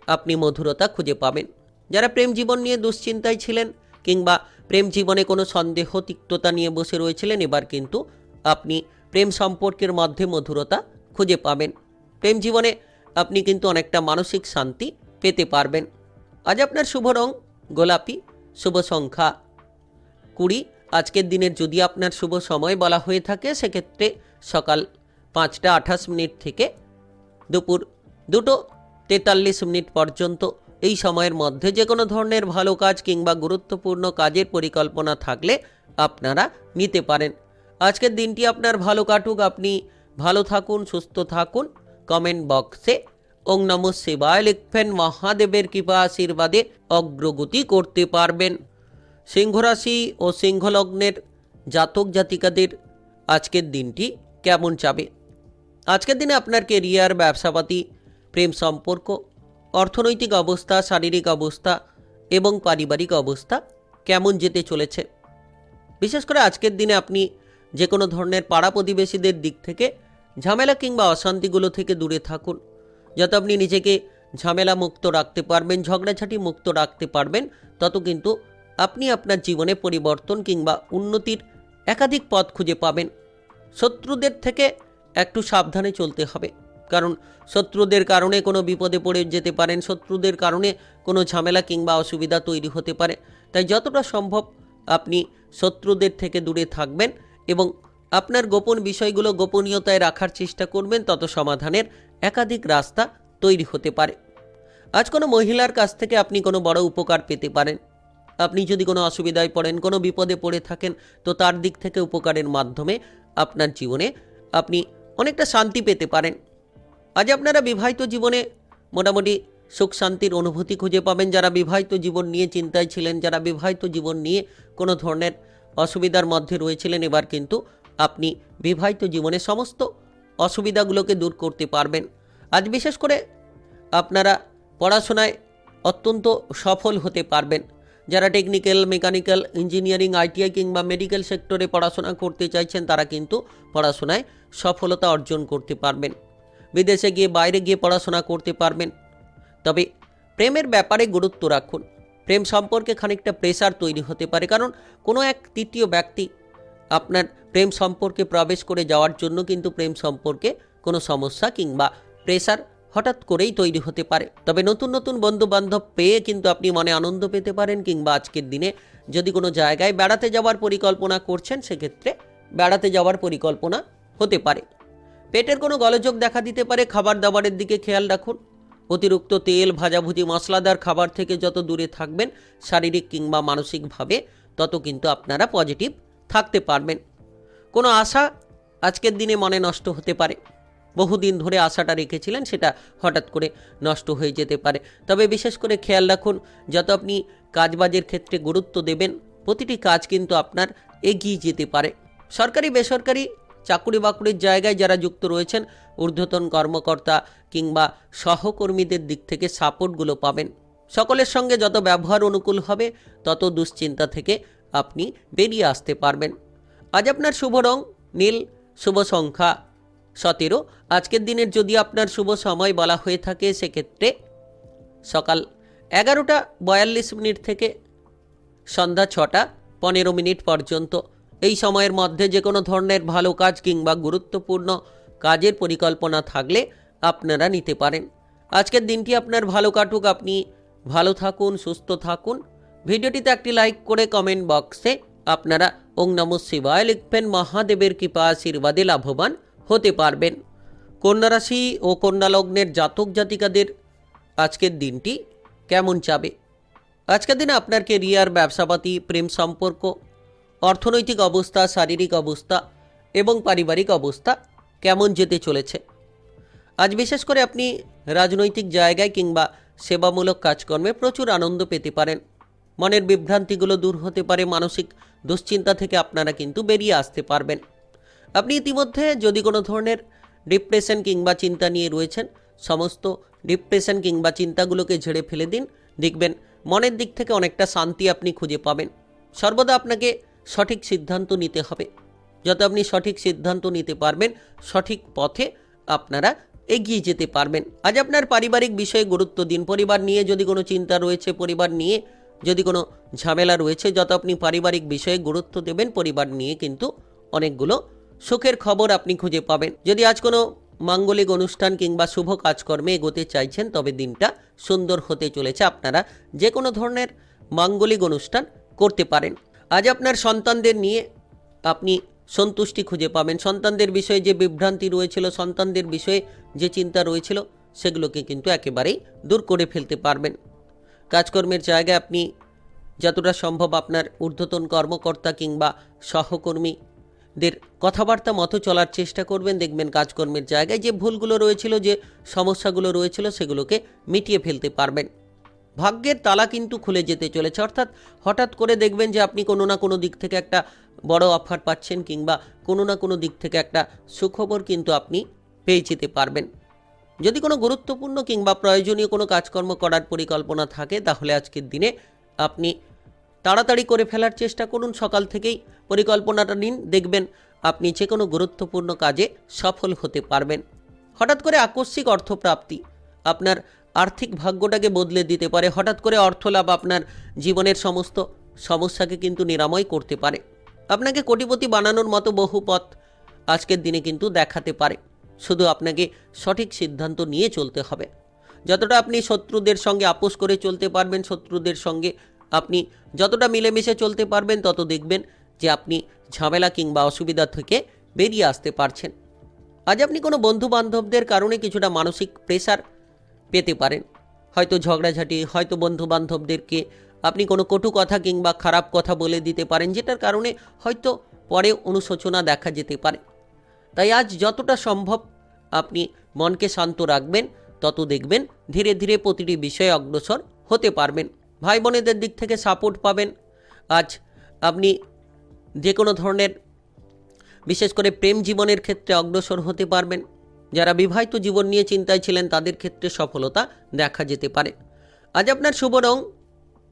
আপনি মধুরতা খুঁজে পাবেন। যারা প্রেম জীবন নিয়ে দুশ্চিন্তায় ছিলেন কিংবা প্রেম জীবনে কোনো সন্দেহ তিক্ততা নিয়ে বসে রয়েছিলেন, এবার কিন্তু আপনি প্রেম সম্পর্কের মধ্যে মধুরতা খুঁজে পাবেন। প্রেম জীবনে আপনি কিন্তু অনেকটা মানসিক শান্তি পেতে পারবেন। আজ আপনার শুভ রং গোলাপি, শুভ সংখ্যা 20। আজকের দিনের যদি আপনার শুভ সময় বলা হয়ে থাকে সেক্ষেত্রে সকাল 5টা 28 থেকে দুপুর 2টো 43 পর্যন্ত। এই সময়ের মধ্যে যে কোনো ধরনের ভালো কাজ কিংবা গুরুত্বপূর্ণ কাজের পরিকল্পনা থাকলে আপনারা নিতে পারেন। আজকের দিনটি আপনার ভালো কাটুক, আপনি ভালো থাকুন, সুস্থ থাকুন। কমেন্ট বক্সে ওং নমঃ শিবায় লিখবেন। মহাদেবের কৃপা আশীর্বাদে অগ্রগতি করতে পারবেন। সিংহ রাশি ও সিংহ লগ্নের জাতক জাতিকাদের আজকের দিনটি কেমন যাবে? আজকের দিনে আপনার কেরিয়ার, ব্যবসাপাতি, প্রেম সম্পর্ক, অর্থনৈতিক অবস্থা, শারীরিক অবস্থা এবং পারিবারিক অবস্থা কেমন যেতে চলেছে? বিশেষ করে আজকের দিনে আপনি যে কোনো ধরনের পাড়া প্রতিবেশীদের দিক থেকে ঝামেলা কিংবা অশান্তিগুলো থেকে দূরে থাকুন। যত আপনি নিজেকে ঝামেলা মুক্ত রাখতে পারবেন, ঝগড়াঝাটি মুক্ত রাখতে পারবেন, তত কিন্তু আপনি আপনার জীবনে পরিবর্তন কিংবা উন্নতির একাধিক পথ খুঁজে পাবেন। শত্রুদের থেকে একটু সাবধানে চলতে হবে, কারণ শত্রুদের কারণে কোনো বিপদে পড়ে যেতে পারেন, শত্রুদের কারণে কোনো ঝামেলা কিংবা অসুবিধা তৈরি হতে পারে। তাই যতটা সম্ভব আপনি শত্রুদের থেকে দূরে থাকবেন এবং আপনার গোপন বিষয়গুলো গোপনীয়তায় রাখার চেষ্টা করবেন, তত সমাধানের একাধিক রাস্তা তৈরি হতে পারে। আজ কোনো মহিলার কাছ থেকে আপনি কোনো বড় উপকার পেতে পারেন। আপনি যদি কোনো অসুবিধায় পড়েন, কোনো বিপদে পড়ে থাকেন, তো তার দিক থেকে উপকারের মাধ্যমে আপনার জীবনে আপনি অনেকটা শান্তি পেতে পারেন। আজ আপনারা বিবাহিত জীবনে মোটামুটি সুখ শান্তির অনুভূতি খুঁজে পাবেন। যারা বিবাহিত জীবন নিয়ে চিন্তায় ছিলেন, যারা বিবাহিত জীবন নিয়ে কোনো ধরনের অসুবিধার মধ্যে রয়েছিলেন, এবার কিন্তু আপনি বিবাহিত জীবনে সমস্ত অসুবিধাগুলোকে দূর করতে পারবেন। আজ বিশেষ করে আপনারা পড়াশোনায় অত্যন্ত সফল হতে পারবেন। যারা টেকনিক্যাল, মেকানিক্যাল, ইঞ্জিনিয়ারিং, আইটিআই কিংবা মেডিকেল সেক্টরে পড়াশোনা করতে চাইছেন, তারা কিন্তু পড়াশোনায় সফলতা অর্জন করতে পারবেন। বিদেশে গিয়ে, বাইরে গিয়ে পড়াশোনা করতে পারবেন। তবে প্রেমের ব্যাপারে গুরুত্ব রাখুন। প্রেম সম্পর্কে খানিকটা প্রেসার তৈরি হতে পারে, কারণ কোনো এক তৃতীয় ব্যক্তি আপনার প্রেম সম্পর্কে প্রবেশ করে যাওয়ার জন্য কিন্তু প্রেম সম্পর্কে কোনো সমস্যা কিংবা প্রেসার হঠাৎ করেই তৈরি হতে পারে। তবে নতুন নতুন বন্ধু বান্ধব পেয়ে কিন্তু আপনি মনে আনন্দ পেতে পারেন, কিংবা আজকের দিনে যদি কোনো জায়গায় বেড়াতে যাওয়ার পরিকল্পনা করছেন, সেক্ষেত্রে বেড়াতে যাওয়ার পরিকল্পনা হতে পারে। পেটের কোনো গোলযোগ দেখা দিতে পারে, খাবার দাবারের দিকে খেয়াল রাখুন। অতিরিক্ত তেল, ভাজাভুজি, মশলাদার খাবার থেকে যত দূরে থাকবেন শারীরিক কিংবা মানসিকভাবে, তত কিন্তু আপনারা পজিটিভ থাকতে পারবেন। কোনো আশা আজকের দিনে মনে নষ্ট হতে পারে। বহুদিন ধরে আশাটা রেখেছিলেন, সেটা হঠাৎ করে নষ্ট হয়ে যেতে পারে। তবে বিশেষ করে খেয়াল রাখুন, যত আপনি কাজবাজের ক্ষেত্রে গুরুত্ব দেবেন, প্রতিটি কাজ কিন্তু আপনার এগিয়ে যেতে পারে। সরকারি বেসরকারি চাকুরি বাকুরির জায়গায় যারা যুক্ত রয়েছেন, ঊর্ধ্বতন কর্মকর্তা কিংবা সহকর্মীদের দিক থেকে সাপোর্টগুলো পাবেন। সকলের সঙ্গে যত ব্যবহার অনুকূল হবে, তত দুশ্চিন্তা থেকে আপনি বেরিয়ে আসতে পারবেন। আজ আপনার শুভ রং নীল, শুভ সংখ্যা 17। আজকের দিনের যদি আপনার শুভ সময় বলা হয়ে থাকে সেক্ষেত্রে সকাল 11টা 42 থেকে সন্ধ্যা 6টা 15 পর্যন্ত। এই সময়ের মধ্যে যে কোনো ধরনের ভালো কাজ কিংবা গুরুত্বপূর্ণ কাজের পরিকল্পনা থাকলে আপনারা নিতে পারেন। আজকের দিনটি আপনার ভালো কাটুক, আপনি ভালো থাকুন, সুস্থ থাকুন। ভিডিওটিতে একটি লাইক করে কমেন্ট বক্সে আপনারা ওং নমঃ শিবায় লিখবেন। মহাদেবের কৃপা আশীর্বাদে লাভবান হতে পারবেন। কন্যা রাশি ও কন্যা লগ্নের জাতক জাতিকাদের আজকের দিনটি কেমন যাবে? আজকের দিনে আপনার কেরিয়ার, ব্যবসাপাতি, প্রেম সম্পর্ক, অর্থনৈতিক অবস্থা, শারীরিক অবস্থা এবং পারিবারিক অবস্থা কেমন যেতে চলেছে। আজ বিশেষ করে আপনি রাজনৈতিক জায়গায় কিংবা সেবামূলক কাজকর্মে প্রচুর আনন্দ পেতে পারেন। মনের বিভ্রান্তিগুলো দূর হতে পারে, মানসিক দুশ্চিন্তা থেকে আপনারা কিন্তু বেরিয়ে আসতে পারবেন। আপনি ইতিমধ্যে যদি কোনো ধরনের ডিপ্রেশন কিংবা চিন্তা নিয়ে রয়েছেন, সমস্ত ডিপ্রেশন কিংবা চিন্তাগুলোকে ঝেড়ে ফেলে দিন, দেখবেন মনের দিক থেকে অনেকটা শান্তি আপনি খুঁজে পাবেন। সর্বদা আপনাকে সঠিক সিদ্ধান্ত নিতে হবে। যত আপনি সঠিক সিদ্ধান্ত নিতে পারবেন, সঠিক পথে আপনারা এগিয়ে যেতে পারবেন। আজ আপনার পারিবারিক বিষয়ে গুরুত্ব দিন। পরিবার নিয়ে যদি কোনো চিন্তা রয়েছে, পরিবার নিয়ে যদি কোনো ঝামেলা রয়েছে, যত আপনি পারিবারিক বিষয়ে গুরুত্ব দেবেন, পরিবার নিয়ে কিন্তু অনেকগুলো সুখের খবর আপনি খুঁজে পাবেন। যদি আজ কোনো মাঙ্গলিক অনুষ্ঠান কিংবা শুভ কাজকর্মে এগোতে চাইছেন, তবে দিনটা সুন্দর হতে চলেছে। আপনারা যে কোনো ধরনের মাঙ্গলিক অনুষ্ঠান করতে পারেন। আজ আপনার সন্তানদের নিয়ে আপনি সন্তুষ্টি খুঁজে পাবেন। সন্তানদের বিষয়ে যে বিভ্রান্তি রয়েছিল, সন্তানদের বিষয়ে যে চিন্তা রয়েছিল, সেগুলোকে কিন্তু একেবারেই দূর করে ফেলতে পারবেন। কাজকর্মের জায়গায় আপনি যতটা সম্ভব আপনার ঊর্ধ্বতন কর্মকর্তা কিংবা সহকর্মীদের কথাবার্তা মতো চলার চেষ্টা করবেন। দেখবেন কাজকর্মের জায়গায় যে ভুলগুলো রয়েছিল, যে সমস্যাগুলো রয়েছিল, সেগুলোকে মিটিয়ে ফেলতে পারবেন। ভাগ্যের তালা কিন্তু খুলে যেতে চলেছে, অর্থাৎ হঠাৎ করে দেখবেন যে আপনি কোনো না কোনো দিক থেকে একটা বড় অফার পাচ্ছেন কিংবা কোনো না কোনো দিক থেকে একটা সুখবর কিন্তু আপনি পেয়ে যেতে পারবেন। যদি কোনো গুরুত্বপূর্ণ কিংবা প্রয়োজনীয় কোনো কাজকর্ম করার পরিকল্পনা থাকে, তাহলে আজকের দিনে আপনি তাড়াতাড়ি করে ফেলার চেষ্টা করুন। সকাল থেকেই পরিকল্পনাটা নিন, দেখবেন আপনি যে কোনো গুরুত্বপূর্ণ কাজে সফল হতে পারবেন। হঠাৎ করে আকস্মিক অর্থপ্রাপ্তি আপনার আর্থিক ভাগ্যটাকে বদলে দিতে পারে। হঠাৎ করে অর্থলাভ আপনার জীবনের সমস্ত সমস্যাকে কিন্তু নিরাময় করতে পারে। আপনাকে কোটিপতি বানানোর মতো বহু পথ আজকের দিনে কিন্তু দেখাতে পারে। শুধু আপনাকে সঠিক সিদ্ধান্ত নিয়ে চলতে হবে। যতটা আপনি শত্রুদের সঙ্গে আপোষ করে চলতে পারবেন, শত্রুদের সঙ্গে আপনি যতটা মিলেমিশে চলতে পারবেন, তত দেখবেন যে আপনি ঝামেলা কিংবা অসুবিধা থেকে বেরিয়ে আসতে পারছেন। আজ আপনি কোনো বন্ধু বান্ধবদের কারণে কিছুটা মানসিক প্রেসার পেতে পারেন। হয়তো ঝগড়াঝাটি, হয়তো বন্ধু বান্ধবদেরকে আপনি কোনো কটু কথা কিংবা খারাপ কথা বলে দিতে পারেন, যেটার কারণে হয়তো পরে অনুশোচনা দেখা যেতে পারে। তাই আজ যতটা সম্ভব আপনি মনকে শান্ত রাখবেন, তত দেখবেন ধীরে ধীরে প্রতিটি বিষয়ে অগ্রসর হতে পারবেন। ভাই বোনেদের দিক থেকে সাপোর্ট পাবেন। আজ আপনি যে কোনো ধরনের বিশেষ করে প্রেম জীবনের ক্ষেত্রে অগ্রসর হতে পারবেন। যারা বিবাহিত জীবন নিয়ে চিন্তায় ছিলেন, তাদের ক্ষেত্রে সফলতা দেখা যেতে পারে। আজ আপনার শুভ রং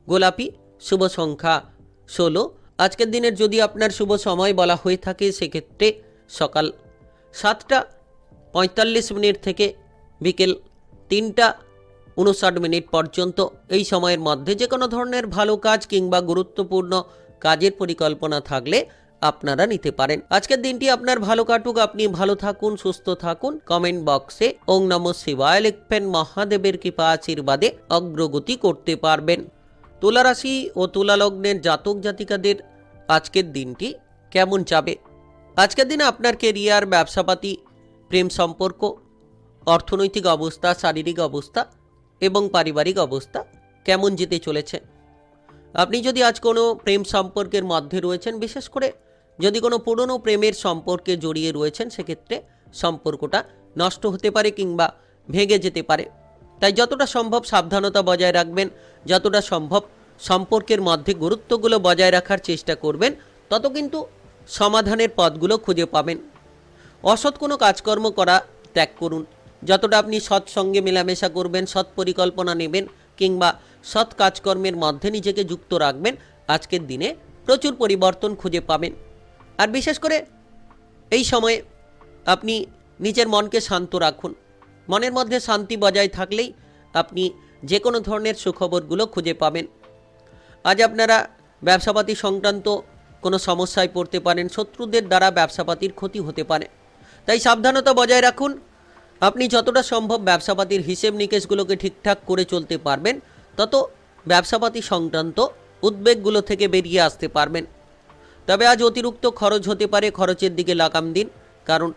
গোলাপি, শুভ সংখ্যা 16। আজকের দিনের যদি আপনার শুভ সময় বলা হয়ে থাকে, সেক্ষেত্রে সকাল 7:45 থেকে বিকেল 3:59 পর্যন্ত। এই সময়ের মধ্যে যে কোনো ধরনের ভালো কাজ কিংবা গুরুত্বপূর্ণ কাজের পরিকল্পনা থাকলে আপনারা নিতে পারেন। আজকের দিনটি আপনার ভালো কাটুক, আপনি ভালো থাকুন, সুস্থ থাকুন। কমেন্ট বক্সে ওং নমঃ শিবায় লিখবেন। মহাদেবের কৃপা আশীর্বাদে অগ্রগতি করতে পারবেন। তুলা রাশি ও তুলা লগ্নের জাতক জাতিকাদের আজকের দিনটি কেমন যাবে? আজকের দিনে আপনার কেরিয়ার, ব্যবসাপাতি, প্রেম সম্পর্ক, অর্থনৈতিক অবস্থা, শারীরিক অবস্থা এবং পারিবারিক অবস্থা কেমন যেতে চলেছে। আপনি যদি আজ কোনো প্রেম সম্পর্কের মধ্যে রয়েছেন, বিশেষ করে যদি কোনো পুরনো প্রেমের সম্পর্কে জড়িয়ে রয়েছেন, সেক্ষেত্রে সম্পর্কটা নষ্ট হতে পারে কিংবা ভেঙে যেতে পারে। তাই যতটা সম্ভব সাবধানতা বজায় রাখবেন, যতটা সম্ভব সম্পর্কের মধ্যে গুরুত্বগুলো বজায় রাখার চেষ্টা করবেন, তত কিন্তু সমাধানের পথগুলো খুঁজে পাবেন। অসৎ কোনো কাজকর্ম করা ত্যাগ করুন। যতটা আপনি সৎসঙ্গে মেলামেশা করবেন, সৎ পরিকল্পনা নেবেন কিংবা সৎ কাজকর্মের মধ্যে নিজেকে যুক্ত রাখবেন, আজকের দিনে প্রচুর পরিবর্তন খুঁজে পাবেন। আর বিশেষ করে এই সময়ে আপনি নিজের মনকে শান্ত রাখুন। মনের মধ্যে শান্তি বজায় থাকলেই আপনি যে কোনো ধরনের সুখবরগুলো খুঁজে পাবেন। আজ আপনারা ব্যবসাপাতি সংক্রান্ত কোনো সমস্যায় পড়তে পারেন, শত্রুদের দ্বারা ব্যবসাপাতির ক্ষতি হতে পারে। তাই সাবধানতা বজায় রাখুন। আপনি যতটা সম্ভব ব্যবসাপাতির হিসেব নিকেশগুলোকে ঠিকঠাক করে চলতে পারবেন, তত ব্যবসাপাতি সংক্রান্ত উদ্বেগগুলো থেকে বেরিয়ে আসতে পারবেন। তবে আজ অতিরিক্ত খরচ হতে পারে, খরচের দিকে লাগাম দিন। কারণ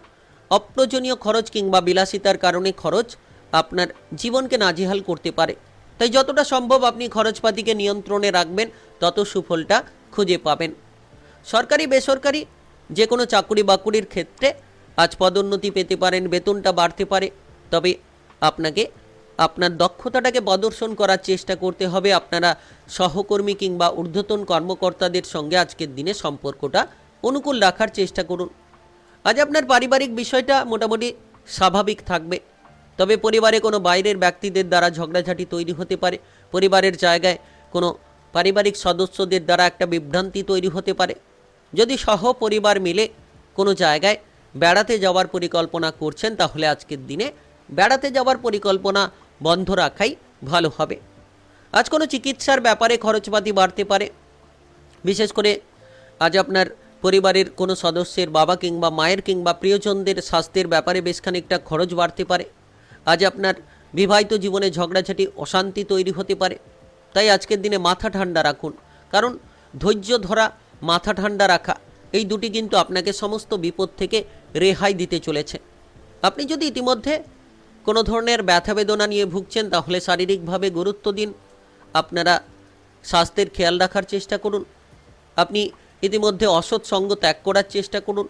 অপ্রয়োজনীয় খরচ কিংবা বিলাসিতার কারণে খরচ আপনার জীবনকে নাজেহাল করতে পারে। তাই যতটা সম্ভব আপনি খরচপাতিকে নিয়ন্ত্রণে রাখবেন, তত সুফলটা খুঁজে পাবেন। সরকারি বেসরকারি যে কোনো চাকুরি বাকুরির ক্ষেত্রে আজ পদোন্নতি পেতে পারেন, বেতনটা বাড়তে পারে। তবে আপনাকে আপনার দক্ষতাটাকে প্রদর্শন করার চেষ্টা করতে হবে। আপনারা সহকর্মী কিংবা ঊর্ধ্বতন কর্মকর্তাদের সঙ্গে আজকের দিনে সম্পর্কটা অনুকূল রাখার চেষ্টা করুন। আজ আপনার পারিবারিক বিষয়টা মোটামুটি স্বাভাবিক থাকবে। তবে পরিবারে কোনো বাইরের ব্যক্তিদের দ্বারা ঝগড়াঝাটি তৈরি হতে পারে। পরিবারের জায়গায় কোনো পারিবারিক সদস্যদের দ্বারা একটা বিভ্রান্তি তৈরি হতে পারে। যদি সহ পরিবার মিলে কোনো জায়গায় বেড়াতে যাওয়ার পরিকল্পনা করছেন, তাহলে আজকের দিনে বেড়াতে যাওয়ার পরিকল্পনা বন্ধ রাখাই ভালো হবে। আজ কোনো চিকিৎসার ব্যাপারে খরচপাতি বাড়তে পারে। বিশেষ করে আজ আপনার পরিবারের কোনো সদস্যের বাবা কিংবা মায়ের কিংবা প্রিয়জনদের স্বাস্থ্যের ব্যাপারে বেশ খানিকটা খরচ বাড়তে পারে। আজ আপনার বিবাহিত জীবনে ঝগড়াঝাটি অশান্তি তৈরি হতে পারে। তাই আজকের দিনে মাথা ঠান্ডা রাখুন, কারণ ধৈর্য ধরা, মাথা ঠান্ডা রাখা, এই দুটি কিন্তু আপনাকে সমস্ত বিপদ থেকে রেহাই দিতে চলেছে। আপনি যদি ইতিমধ্যে কোনো ধরনের ব্যথা বেদনা নিয়ে ভুগছেন, তাহলে শারীরিকভাবে গুরুত্ব দিন। আপনারা স্বাস্থ্যের খেয়াল রাখার চেষ্টা করুন। আপনি ইতিমধ্যে অসৎ সঙ্গ ত্যাগ করার চেষ্টা করুন।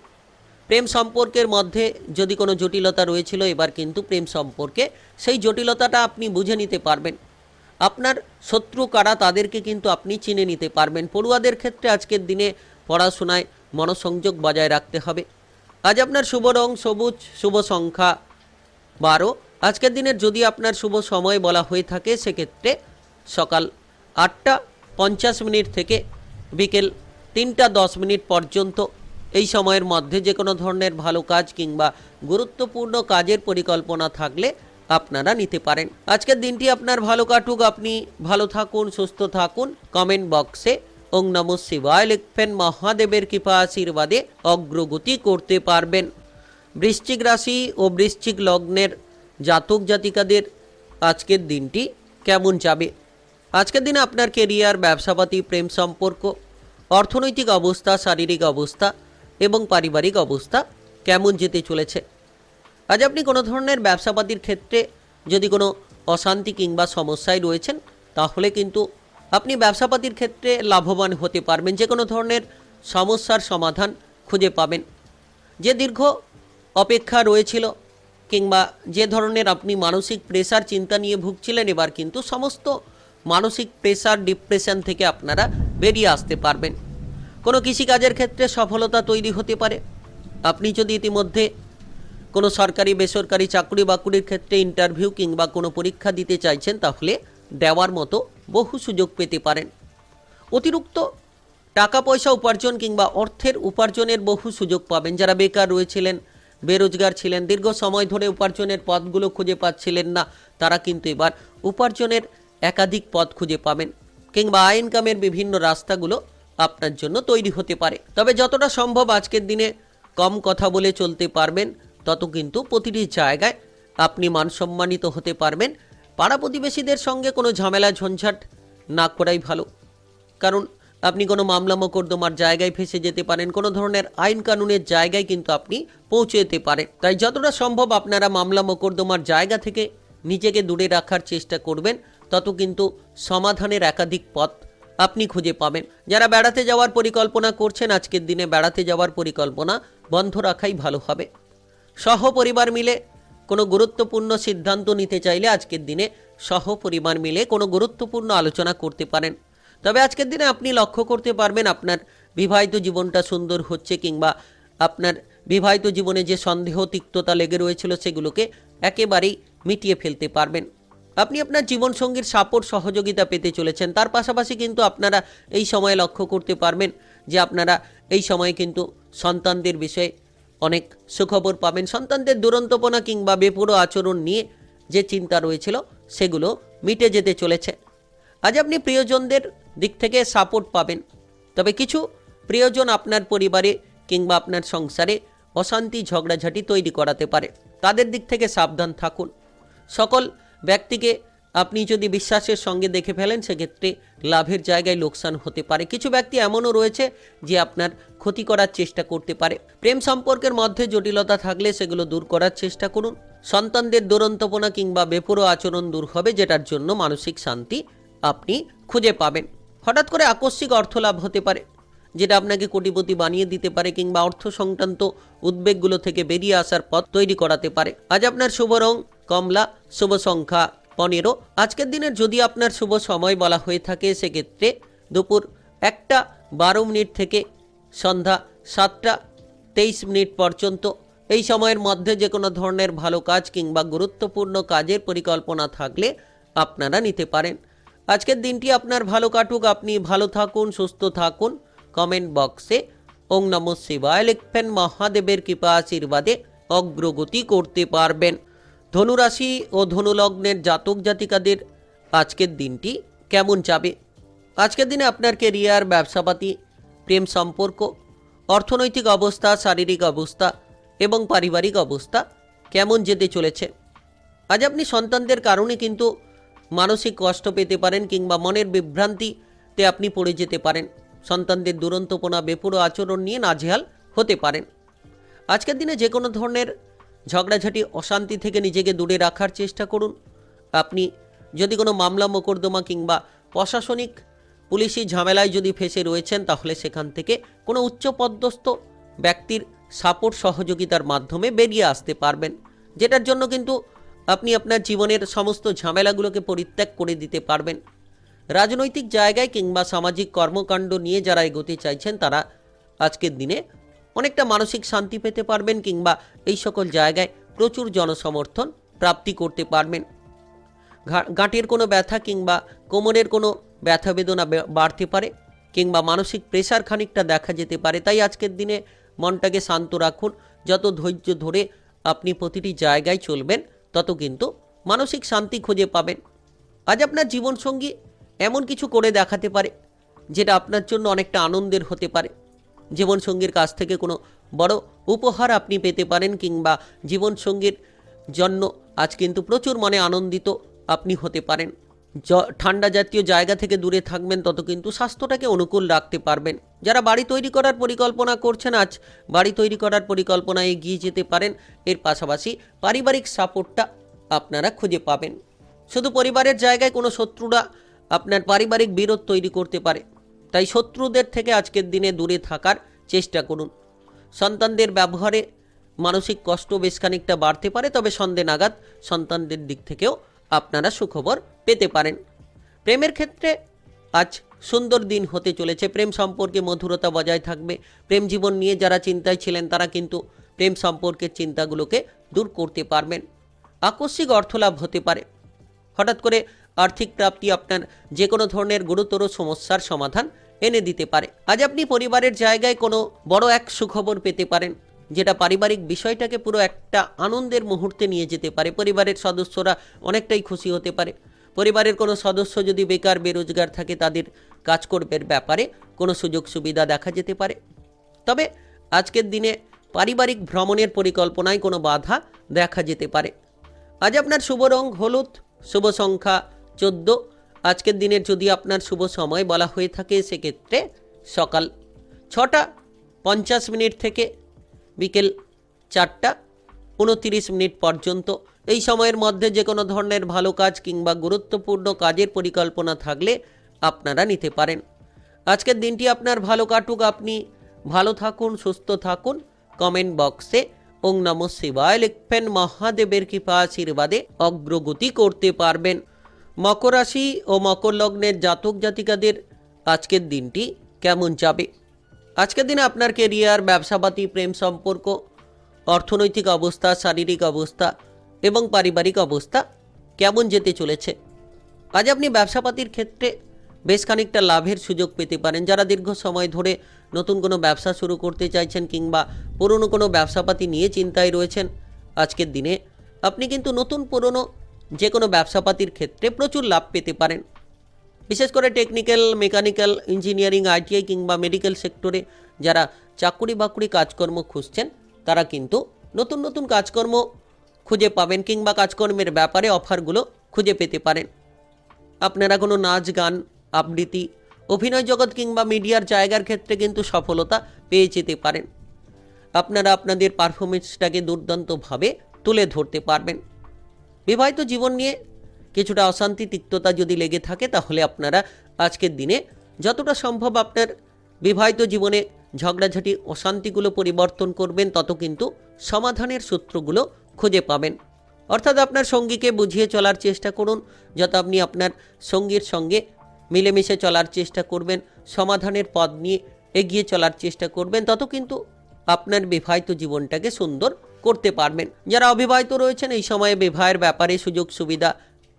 প্রেম সম্পর্কের মধ্যে যদি কোনো জটিলতা রয়েছিল, এবার কিন্তু প্রেম সম্পর্কে সেই জটিলতাটা আপনি বুঝে নিতে পারবেন। আপনার শত্রু কারা তাদেরকে কিন্তু আপনি চিনে নিতে পারবেন। পড়ুয়াদের ক্ষেত্রে আজকের দিনে পড়াশোনায় মনোসংযোগ বজায় রাখতে হবে। আজ আপনার শুভ রং সবুজ, শুভ সংখ্যা 12। আজকের দিনের যদি আপনার শুভ সময় বলা হয়ে থাকে, সেক্ষেত্রে সকাল 8টা 50 থেকে বিকেল 3টা 10 পর্যন্ত। এই সময়ের মধ্যে যে কোনো ধরনের ভালো কাজ কিংবা গুরুত্বপূর্ণ কাজের পরিকল্পনা থাকলে আপনারা নিতে পারেন। আজকের দিনটি আপনার ভালো কাটুক, আপনি ভালো থাকুন, সুস্থ থাকুন। কমেন্ট বক্সে ওং নমঃ শিবায় লিখবেন। মহাদেবের কৃপা আশীর্বাদে অগ্রগতি করতে পারবেন। বৃশ্চিক রাশি ও বৃশ্চিক লগ্নের জাতক জাতিকাদের আজকের দিনটি কেমন যাবে? আজকের দিনে আপনার কেরিয়ার, ব্যবসাপাতি, প্রেম সম্পর্ক, অর্থনৈতিক অবস্থা, শারীরিক অবস্থা এবং পারিবারিক অবস্থা কেমন যেতে চলেছে? আজ আপনি কোনো ধরনের ব্যবসাপাতির ক্ষেত্রে যদি কোনো অশান্তি কিংবা সমস্যায় রয়েছেন, তাহলে কিন্তু আপনি ব্যবসাপাতির ক্ষেত্রে লাভবান হতে পারবেন। যে কোনো ধরনের সমস্যার সমাধান খুঁজে পাবেন। যে দীর্ঘ অপেক্ষা রয়েছিল কিংবা যে ধরনের আপনি মানসিক প্রেসার, চিন্তা নিয়ে ভুগছিলেন, এবার কিন্তু সমস্ত মানসিক প্রেসার, ডিপ্রেশন থেকে আপনারা বেরিয়ে আসতে পারবেন। কোনো কৃষিকাজের ক্ষেত্রে সফলতা তৈরি হতে পারে। আপনি যদি ইতিমধ্যে কোনো সরকারি বেসরকারি চাকরি বাকরির ক্ষেত্রে ইন্টারভিউ কিংবা কোনো পরীক্ষা দিতে চাইছেন, তাহলে দেওয়ার মতো বহু সুযোগ পেতে পারেন। অতিরিক্ত টাকা পয়সা উপার্জন কিংবা অর্থের উপার্জনের বহু সুযোগ পাবেন। যারা বেকার রয়েছিলেন, বেরোজগার ছিলেন, দীর্ঘ সময় ধরে উপার্জনের পথগুলো খুঁজে পাচ্ছিলেন না, তারা কিন্তু এবার উপার্জনের একাধিক পথ খুঁজে পাবেন কিংবা আয় ইনকামের বিভিন্ন রাস্তাগুলো আপনার জন্য তৈরি হতে পারে। তবে যতটা সম্ভব আজকের দিনে কম কথা বলে চলতে পারবেন, তত কিন্তু প্রতিটি জায়গায় আপনি মানসম্মানিত হতে পারবেন। পাড়া প্রতিবেশীদের সঙ্গে কোনো ঝামেলা ঝঞ্ঝাট না করাই ভালো, কারণ আপনি কোনো মামলা মোকদ্দমার জায়গায় ফেসে যেতে পারেন। কোনো ধরনের আইন কানুনের জায়গায় কিন্তু আপনি পৌঁছে যেতে পারেন। তাই যতটা সম্ভব আপনারা মামলা মোকদ্দমার জায়গা থেকে নিজেকে দূরে রাখার চেষ্টা করবেন, তত কিন্তু সমাধানের একাধিক পথ আপনি খুঁজে পাবেন। যারা বেড়াতে যাওয়ার পরিকল্পনা করছেন, আজকের দিনে বেড়াতে যাওয়ার পরিকল্পনা বন্ধ রাখাই ভালো হবে। সহপরিবার মিলে কোনো গুরুত্বপূর্ণ সিদ্ধান্ত নিতে চাইলে আজকের দিনে সহপরিবার মিলে কোনো গুরুত্বপূর্ণ আলোচনা করতে পারেন। তবে আজকের দিনে আপনি লক্ষ্য করতে পারবেন আপনার বিবাহিত জীবনটা সুন্দর হচ্ছে কিংবা আপনার বিবাহিত জীবনে যে সন্দেহ, তিক্ততা লেগে রয়েছিল, সেগুলোকে একেবারেই মিটিয়ে ফেলতে পারবেন। আপনি আপনার জীবনসঙ্গীর সাপোর্ট, সহযোগিতা পেতে চলেছেন। তার পাশাপাশি কিন্তু আপনারা এই সময়ে লক্ষ্য করতে পারবেন যে আপনারা এই সময়ে কিন্তু সন্তানদের বিষয়ে অনেক সুখবর পাবেন। সন্তানদের দুরন্তপনা কিংবা বেপরোয়া আচরণ নিয়ে যে চিন্তা রয়েছিল, সেগুলো মিটে যেতে চলেছে। আজ আপনি প্রিয়জনদের দিক থেকে সাপোর্ট পাবেন। তবে কিছু প্রিয়জন আপনার পরিবারে কিংবা আপনার সংসারে অশান্তি, ঝগড়াঝাটি তৈরি করাতে পারে। তাদের দিক থেকে সাবধান থাকুন। সকল ব্যক্তিকে আপনি যদি বিশ্বাসের সঙ্গে দেখে ফেলেন, সেক্ষেত্রে লাভের জায়গায় লোকসান হতে পারে। কিছু ব্যক্তি এমনও রয়েছে যে আপনার ক্ষতি করার চেষ্টা করতে পারে। প্রেম সম্পর্কের মধ্যে জটিলতা থাকলে সেগুলো দূর করার চেষ্টা করুন। সন্তানদের দুরন্তপনা কিংবা বেপরোয়া আচরণ দূর হবে, যেটার জন্য মানসিক শান্তি আপনি খুঁজে পাবেন। হঠাৎ করে আকস্মিক অর্থলাভ হতে পারে, যেটা আপনাকে কোটিপতি বানিয়ে দিতে পারে কিংবা অর্থ সংক্রান্ত উদ্বেগগুলো থেকে বেরিয়ে আসার পথ তৈরি করাতে পারে। আজ আপনার শুভ রং কমলা, শুভ সংখ্যা 15। আজকের দিনের যদি আপনার শুভ সময় বলা হয়ে থাকে সেক্ষেত্রে দুপুর 1:12 থেকে সন্ধ্যা 7:23 পর্যন্ত। এই সময়ের মধ্যে যে কোনো ধরনের ভালো কাজ কিংবা গুরুত্বপূর্ণ কাজের পরিকল্পনা থাকলে আপনারা নিতে পারেন। আজকের দিনটি আপনার ভালো কাটুক, আপনি ভালো থাকুন, সুস্থ থাকুন। কমেন্ট বক্সে ওং নমঃ শিবায় লিখবেন, মহাদেবের কৃপা আশীর্বাদে অগ্রগতি করতে পারবেন। ধনুরাশি ও ধনুলগ্নের জাতক জাতিকাদের আজকের দিনটি কেমন যাবে? আজকের দিনে আপনার কেরিয়ার, ব্যবসাপাতি, প্রেম সম্পর্ক, অর্থনৈতিক অবস্থা, শারীরিক অবস্থা এবং পারিবারিক অবস্থা কেমন যেতে চলেছে? আজ আপনি সন্তানদের কারণে কিন্তু মানসিক কষ্ট পেতে পারেন কিংবা মনের বিভ্রান্তিতে আপনি পড়ে যেতে পারেন। সন্তানদের দুরন্তপনা, বেপরোয়া আচরণ নিয়ে নাজেহাল হতে পারেন। আজকের দিনে যে কোনো ধরনের ঝগড়াঝাটি, অশান্তি থেকে নিজেকে দূরে রাখার চেষ্টা করুন। আপনি যদি কোনো মামলা মোকদ্দমা কিংবা প্রশাসনিক পুলিশি ঝামেলায় যদি ফেঁসে রয়েছেন, তাহলে সেখান থেকে কোনো উচ্চপদস্থ ব্যক্তির সাপোর্ট, সহযোগিতার মাধ্যমে বেরিয়ে আসতে পারবেন, যেটার জন্য কিন্তু আপনি আপনার জীবনের সমস্ত ঝামেলাগুলোকে পরিত্যাগ করে দিতে পারবেন। রাজনৈতিক জায়গায় কিংবা সামাজিক কর্মকাণ্ড নিয়ে যারা এগোতে চাইছেন, তারা আজকের দিনে অনেকটা মানসিক শান্তি পেতে পারবেন কিংবা এই সকল জায়গায় প্রচুর জনসমর্থন প্রাপ্তি করতে পারবেন। গাঁটের কোনো ব্যথা কিংবা কোমরের কোনো ব্যথা বেদনা বাড়তে পারে কিংবা মানসিক প্রেশার খানিকটা দেখা যেতে পারে। তাই আজকের দিনে মনটাকে শান্ত রাখুন। যত ধৈর্য ধরে আপনি প্রতিটি জায়গায় চলবেন, তত কিন্তু মানসিক শান্তি খুঁজে পাবেন। আজ আপনার জীবনসঙ্গী এমন কিছু করে দেখাতে পারে যেটা আপনার জন্য অনেকটা আনন্দের হতে পারে। জীবনসঙ্গীর কাছ থেকে কোনো বড় উপহার আপনি পেতে পারেন কিংবা জীবনসঙ্গীর জন্য আজ কিন্তু প্রচুর মনে আনন্দিত আপনি হতে পারেন। ঠান্ডা জাতীয় জায়গা থেকে দূরে থাকবেন, তত কিন্তু স্বাস্থ্যটাকে অনুকূল রাখতে পারবেন। যারা বাড়ি তৈরি করার পরিকল্পনা করছেন, আজ বাড়ি তৈরি করার পরিকল্পনায় এগিয়ে যেতে পারেন। এর পাশাপাশি পারিবারিক সাপোর্টটা আপনারা খুঁজে পাবেন। শুধু পরিবারের জায়গায় কোনো শত্রুরা আপনার পারিবারিক বিরোধ তৈরি করতে পারে, তাই শত্রুদের থেকে আজকের দিনে দূরে থাকার চেষ্টা করুন। সন্তানদের ব্যবহারে মানসিক কষ্ট বেশ খানিকটা বাড়তে পারে, তবে সন্ধ্যে নাগাদ সন্তানদের দিক থেকেও আপনারা সুখবর পেতে পারেন। প্রেমের ক্ষেত্রে আজ সুন্দর দিন হতে চলেছে। প্রেম সম্পর্কে মধুরতা বজায় থাকবে। প্রেম জীবন নিয়ে যারা চিন্তায় ছিলেন, তারা কিন্তু প্রেম সম্পর্কের চিন্তাগুলোকে দূর করতে পারবেন। আকস্মিক অর্থলাভ হতে পারে। হঠাৎ করে আর্থিক প্রাপ্তি আপনার যে কোনো ধরনের গুরুতর সমস্যার সমাধান এনে দিতে পারে। আজ আপনি পরিবারের জায়গায় কোনো বড় এক সুখবর পেতে পারেন, যেটা পারিবারিক বিষয়টাকে পুরো একটা আনন্দের মুহূর্তে নিয়ে যেতে পারে। পরিবারের সদস্যরা অনেকটাই খুশি হতে পারে। পরিবারের কোনো সদস্য যদি বেকার, বেরোজগার থাকে, তাদের কাজকর্মের ব্যাপারে কোনো সুযোগ সুবিধা দেখা যেতে পারে। তবে আজকের দিনে পারিবারিক ভ্রমণের পরিকল্পনায় কোনো বাধা দেখা যেতে পারে। আজ আপনার শুভ রং হলুদ, শুভ সংখ্যা 14। আজকের দিনের যদি আপনার শুভ সময় বলা হয়ে থাকে সেক্ষেত্রে সকাল 6:50 থেকে বিকেল 4:29 পর্যন্ত। এই সময়ের মধ্যে যে কোনো ধরনের ভালো কাজ কিংবা গুরুত্বপূর্ণ কাজের পরিকল্পনা থাকলে আপনারা নিতে পারেন। আজকের দিনটি আপনার ভালো কাটুক, আপনি ভালো থাকুন, সুস্থ থাকুন। কমেন্ট বক্সে ওং নমঃ শিবায় লিখবেন, মহাদেবের কৃপা আশীর্বাদে অগ্রগতি করতে পারবেন। মকর রাশি ও মকর লগ্নের জাতক জাতিকাদের আজকের দিনটি কেমন যাবে? আজকের দিনে আপনার কেরিয়ার, ব্যবসাপাতি, প্রেম সম্পর্ক, অর্থনৈতিক অবস্থা, শারীরিক অবস্থা এবং পারিবারিক অবস্থা কেমন যেতে চলেছে? আজ আপনি ব্যবসাপাতির ক্ষেত্রে বেশ খানিকটা লাভের সুযোগ পেতে পারেন। যারা দীর্ঘ সময় ধরে নতুন কোনো ব্যবসা শুরু করতে চাইছেন কিংবা পুরনো কোনো ব্যবসাপাতি নিয়ে চিন্তায় রয়েছেন, আজকের দিনে আপনি কিন্তু নতুন পুরনো যে কোনো ব্যবসাপাতির ক্ষেত্রে প্রচুর লাভ পেতে পারেন। বিশেষ করে টেকনিক্যাল, মেকানিক্যাল, ইঞ্জিনিয়ারিং, আইটিআই কিংবা মেডিকেল সেক্টরে যারা চাকুরি বাকুরি কাজকর্ম খুঁজছেন, তারা কিন্তু নতুন নতুন কাজকর্ম খুঁজে পাবেন কিংবা কাজকর্মের ব্যাপারে অফারগুলো খুঁজে পেতে পারেন। আপনারা কোনো নাচ, গান, আবৃত্তি, অভিনয় জগৎ কিংবা মিডিয়ার জায়গার ক্ষেত্রে কিন্তু সফলতা পেয়ে যেতে পারেন। আপনারা আপনাদের পারফরমেন্সটাকে দুর্দান্তভাবে তুলে ধরতে পারবেন। বিবাহিত জীবন নিয়ে কিছুটা অশান্তি তিক্ততা যদি লেগে থাকে তাহলে আপনারা আজকের দিনে যতটা সম্ভব আপনার বিবাহিত জীবনে ঝগড়াঝাটি অশান্তিগুলো পরিবর্তন করবেন, তত কিন্তু সমাধানের সূত্রগুলো খুঁজে পাবেন। অর্থাৎ আপনার সঙ্গীকে বুঝিয়ে চলার চেষ্টা করুন, যত আপনি আপনার সঙ্গীর সঙ্গে মিলেমিশে চলার চেষ্টা করবেন, সমাধানের পথ নিয়ে এগিয়ে চলার চেষ্টা করবেন, তত কিন্তু আপনার বিবাহিত জীবনটাকে সুন্দর করতে পারবেন। যারা অবিবাহিত রয়েছেন এই সময়ে বিবাহের ব্যাপারে সুযোগ সুবিধা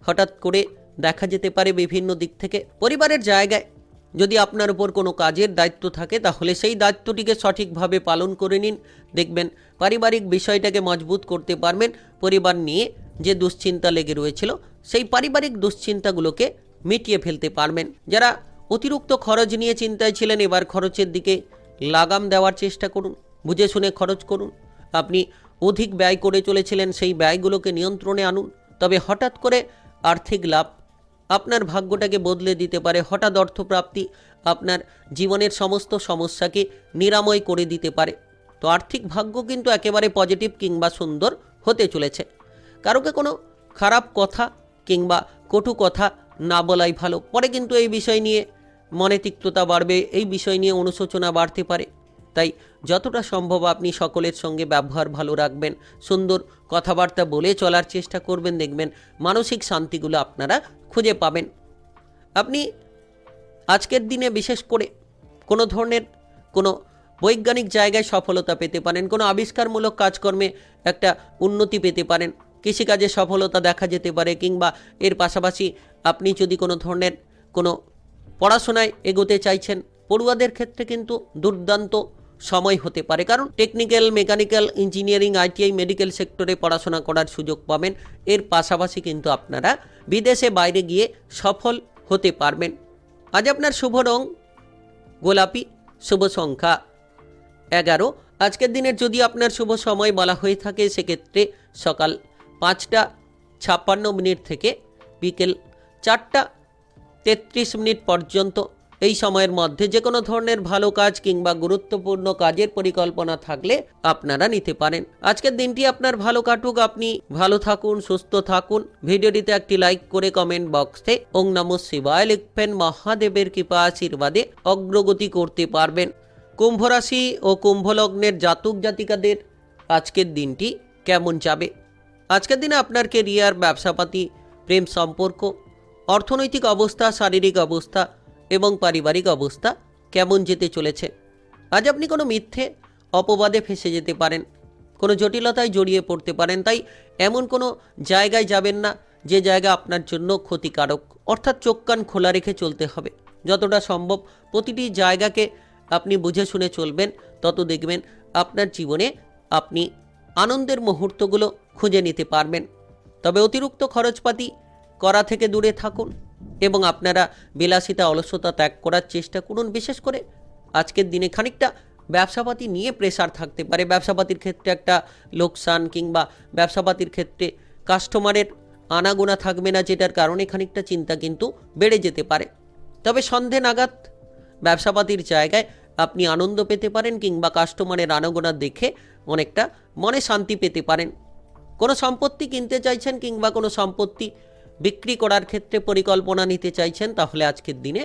হঠাৎ করে দেখা যেতে পারে বিভিন্ন দিক থেকে। পরিবারের জায়গায় যদি আপনার উপর কোনো কাজের দায়িত্ব থাকে তাহলে সেই দায়িত্বটিকে সঠিকভাবে পালন করে নিন, দেখবেন পারিবারিক বিষয়টাকে মজবুত করতে পারবেন। পরিবার নিয়ে যে দুশ্চিন্তা লেগে রয়েছিল সেই পারিবারিক দুশ্চিন্তাগুলোকে মিটিয়ে ফেলতে পারবেন। যারা অতিরিক্ত খরচ নিয়ে চিন্তায় ছিলেন, এবার খরচের দিকে লাগাম দেওয়ার চেষ্টা করুন, বুঝে শুনে খরচ করুন। আপনি অধিক ব্যয় করে চলেছিলেন, সেই ব্যয়গুলোকে নিয়ন্ত্রণে আনুন। তবে হঠাৎ করে আর্থিক লাভ আপনার ভাগ্যটাকে বদলে দিতে পারে। হঠাৎ অর্থপ্রাপ্তি আপনার জীবনের সমস্ত সমস্যাকে নিরাময় করে দিতে পারে। তো আর্থিক ভাগ্য কিন্তু একেবারে পজিটিভ কিংবা সুন্দর হতে চলেছে। কারোকে কোনো খারাপ কথা কিংবা কটু কথা না বলাই ভালো, পরে কিন্তু এই বিষয় নিয়ে মনে তিক্ততা বাড়বে, এই বিষয় নিয়ে অনুশোচনা বাড়তে পারে। তাই যতটা সম্ভব আপনি সকলের সঙ্গে ব্যবহার ভালো রাখবেন, সুন্দর কথাবার্তা বলে চলার চেষ্টা করবেন, দেখবেন মানসিক শান্তিগুলো আপনারা খুঁজে পাবেন। আপনি আজকের দিনে বিশেষ করে কোনো ধরনের কোনো বৈজ্ঞানিক জায়গায় সফলতা পেতে পারেন, কোনো আবিষ্কারমূলক কাজকর্মে একটা উন্নতি পেতে পারেন, কৃষিকাজে সফলতা দেখা যেতে পারে, কিংবা এর পাশাপাশি আপনি যদি কোনো ধরনের কোনো পড়াশোনায় এগোতে চাইছেন, পড়ুয়াদের ক্ষেত্রে কিন্তু দুর্দান্ত সময় হতে পারে। কারণ technical, mechanical, engineering, ITI, medical সেক্টরে পড়াশোনা করার সুযোগ পাবেন। এর পাশাপাশি কিন্তু আপনারা বিদেশে বাইরে গিয়ে সফল হতে পারবেন। আজ আপনার শুভ রং গোলাপি, শুভ সংখ্যা 11। আজকের দিনের যদি আপনার শুভ সময় বলা হয়ে থাকে সেক্ষেত্রে সকাল 5টা 56 থেকে বিকেল 4টা 33 পর্যন্ত। এই সময়ের মধ্যে যে কোনো ধরনের ভালো কাজ কিংবা গুরুত্বপূর্ণ কাজের পরিকল্পনা থাকলে আপনারা নিতে পারেন। আজকের দিনটি আপনার ভালো কাটুক, আপনি ভালো থাকুন, সুস্থ থাকুন। ভিডিওটিতে একটি লাইক করে কমেন্ট বক্সে ওং নমঃ শিবায় লিখবেন, মহাদেবের কৃপা আশীর্বাদে অগ্রগতি করতে পারবেন। কুম্ভ রাশি ও কুম্ভ লগ্নের জাতক জাতিকাদের আজকের দিনটি কেমন যাবে? আজকের দিনে আপনার কেরিয়ার, ব্যবসাপাতি, প্রেম সম্পর্ক, অর্থনৈতিক অবস্থা, শারীরিক অবস্থা এবং পারিবারিক অবস্থা কেমন যেতে চলেছে? আজ আপনি কোনো মিথ্যে অপবাদে ফেসে যেতে পারেন, কোনো জটিলতায় জড়িয়ে পড়তে পারেন। তাই এমন কোনো জায়গায় যাবেন না যে জায়গা আপনার জন্য ক্ষতিকারক। অর্থাৎ চোখ কান খোলা রেখে চলতে হবে। যতটা সম্ভব প্রতিটি জায়গাকে আপনি বুঝে শুনে চলবেন, তত দেখবেন আপনার জীবনে আপনি আনন্দের মুহূর্তগুলো খুঁজে নিতে পারবেন। তবে অতিরিক্ত খরচপাতি করা থেকে দূরে থাকুন এবং আপনারা বিলাসিতা, অলসতা ত্যাগ করার চেষ্টা করুন। বিশেষ করে আজকের দিনে খানিকটা ব্যবসাপাতি নিয়ে প্রেসার থাকতে পারে। ব্যবসাপাতির ক্ষেত্রে একটা লোকসান কিংবা ব্যবসাপাতির ক্ষেত্রে কাস্টমারের আনাগোনা থাকবে না, যেটার কারণে খানিকটা চিন্তা কিন্তু বেড়ে যেতে পারে। তবে সন্ধে নাগাদ ব্যবসাপাতির জায়গায় আপনি আনন্দ পেতে পারেন কিংবা কাস্টমারের আনাগোনা দেখে অনেকটা মনে শান্তি পেতে পারেন। কোনো সম্পত্তি কিনতে চাইছেন কিংবা কোনো সম্পত্তি বিক্রি করার ক্ষেত্রে পরিকল্পনা নিতে চাইছেন, তাহলে আজকের দিনে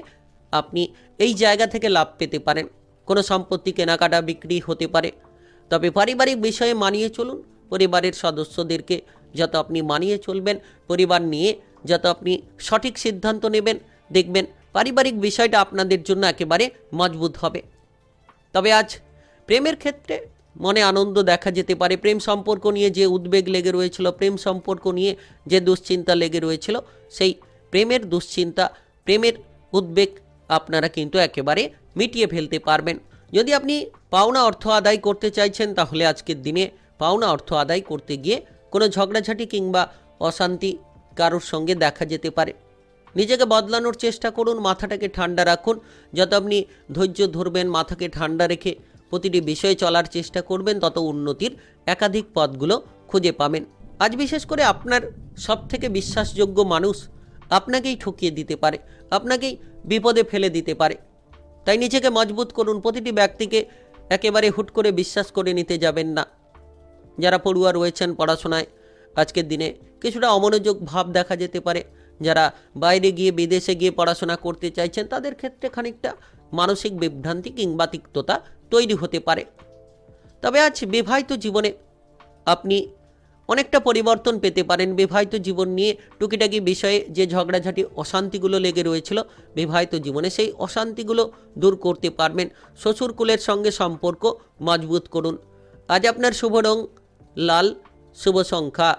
আপনি এই জায়গা থেকে লাভ পেতে পারেন। কোনো সম্পত্তি কেনাকাটা বিক্রি হতে পারে। তবে পারিবারিক বিষয়ে মানিয়ে চলুন। পরিবারের সদস্যদেরকে যত আপনি মানিয়ে চলবেন, পরিবার নিয়ে যত আপনি সঠিক সিদ্ধান্ত নেবেন, দেখবেন পারিবারিক বিষয়টা আপনাদের জন্য একেবারে মজবুত হবে। তবে আজ প্রেমের ক্ষেত্রে মনে আনন্দ দেখা যেতে পারে। প্রেম সম্পর্ক নিয়ে যে উদ্বেগ লেগে রয়েছিল, প্রেম সম্পর্ক নিয়ে যে দুশ্চিন্তা লেগে রয়েছিল, সেই প্রেমের দুশ্চিন্তা, প্রেমের উদ্বেগ আপনারা কিন্তু একেবারে মিটিয়ে ফেলতে পারবেন। যদি আপনি পাওনা অর্থ আদায় করতে চাইছেন, তাহলে আজকের দিনে পাওনা অর্থ আদায় করতে গিয়ে কোনো ঝগড়াঝাটি কিংবা অশান্তি কারোর সঙ্গে দেখা যেতে পারে। নিজেকে বদলানোর চেষ্টা করুন, মাথাটাকে ঠান্ডা রাখুন। যত আপনি ধৈর্য ধরবেন, মাথাকে ঠান্ডা রেখে প্রতিটি বিষয়ে চলার চেষ্টা করবেন, তত উন্নতির একাধিক পথগুলো খুঁজে পাবেন। আজ বিশেষ করে আপনার সবথেকে বিশ্বাসযোগ্য মানুষ আপনাকেই ঠকিয়ে দিতে পারে, আপনাকেই বিপদে ফেলে দিতে পারে। তাই নিজেকে মজবুত করুন। প্রতিটি ব্যক্তিকে একেবারে হুট করে বিশ্বাস করে নিতে যাবেন না। যারা পড়ুয়া রয়েছেন পড়াশোনায় আজকের দিনে কিছুটা অমনোযোগ ভাব দেখা যেতে পারে। যারা বাইরে গিয়ে বিদেশে গিয়ে পড়াশোনা করতে চাইছেন তাদের ক্ষেত্রে খানিকটা মানসিক বিভ্রান্তি কিংবা তিক্ততা তৈরি হতে পারে। তবে আজ বিবাহিত জীবনে আপনি অনেকটা পরিবর্তন পেতে পারেন। বিবাহিত জীবন নিয়ে টুকিটাকি বিষয়ে যে ঝগড়াঝাটি অশান্তিগুলো লেগে রয়েছিল বিবাহিত জীবনে, সেই অশান্তিগুলো দূর করতে পারবেন। শ্বশুরকুলের সঙ্গে সম্পর্ক মজবুত করুন। আজ আপনার শুভ রং লাল, শুভ সংখ্যা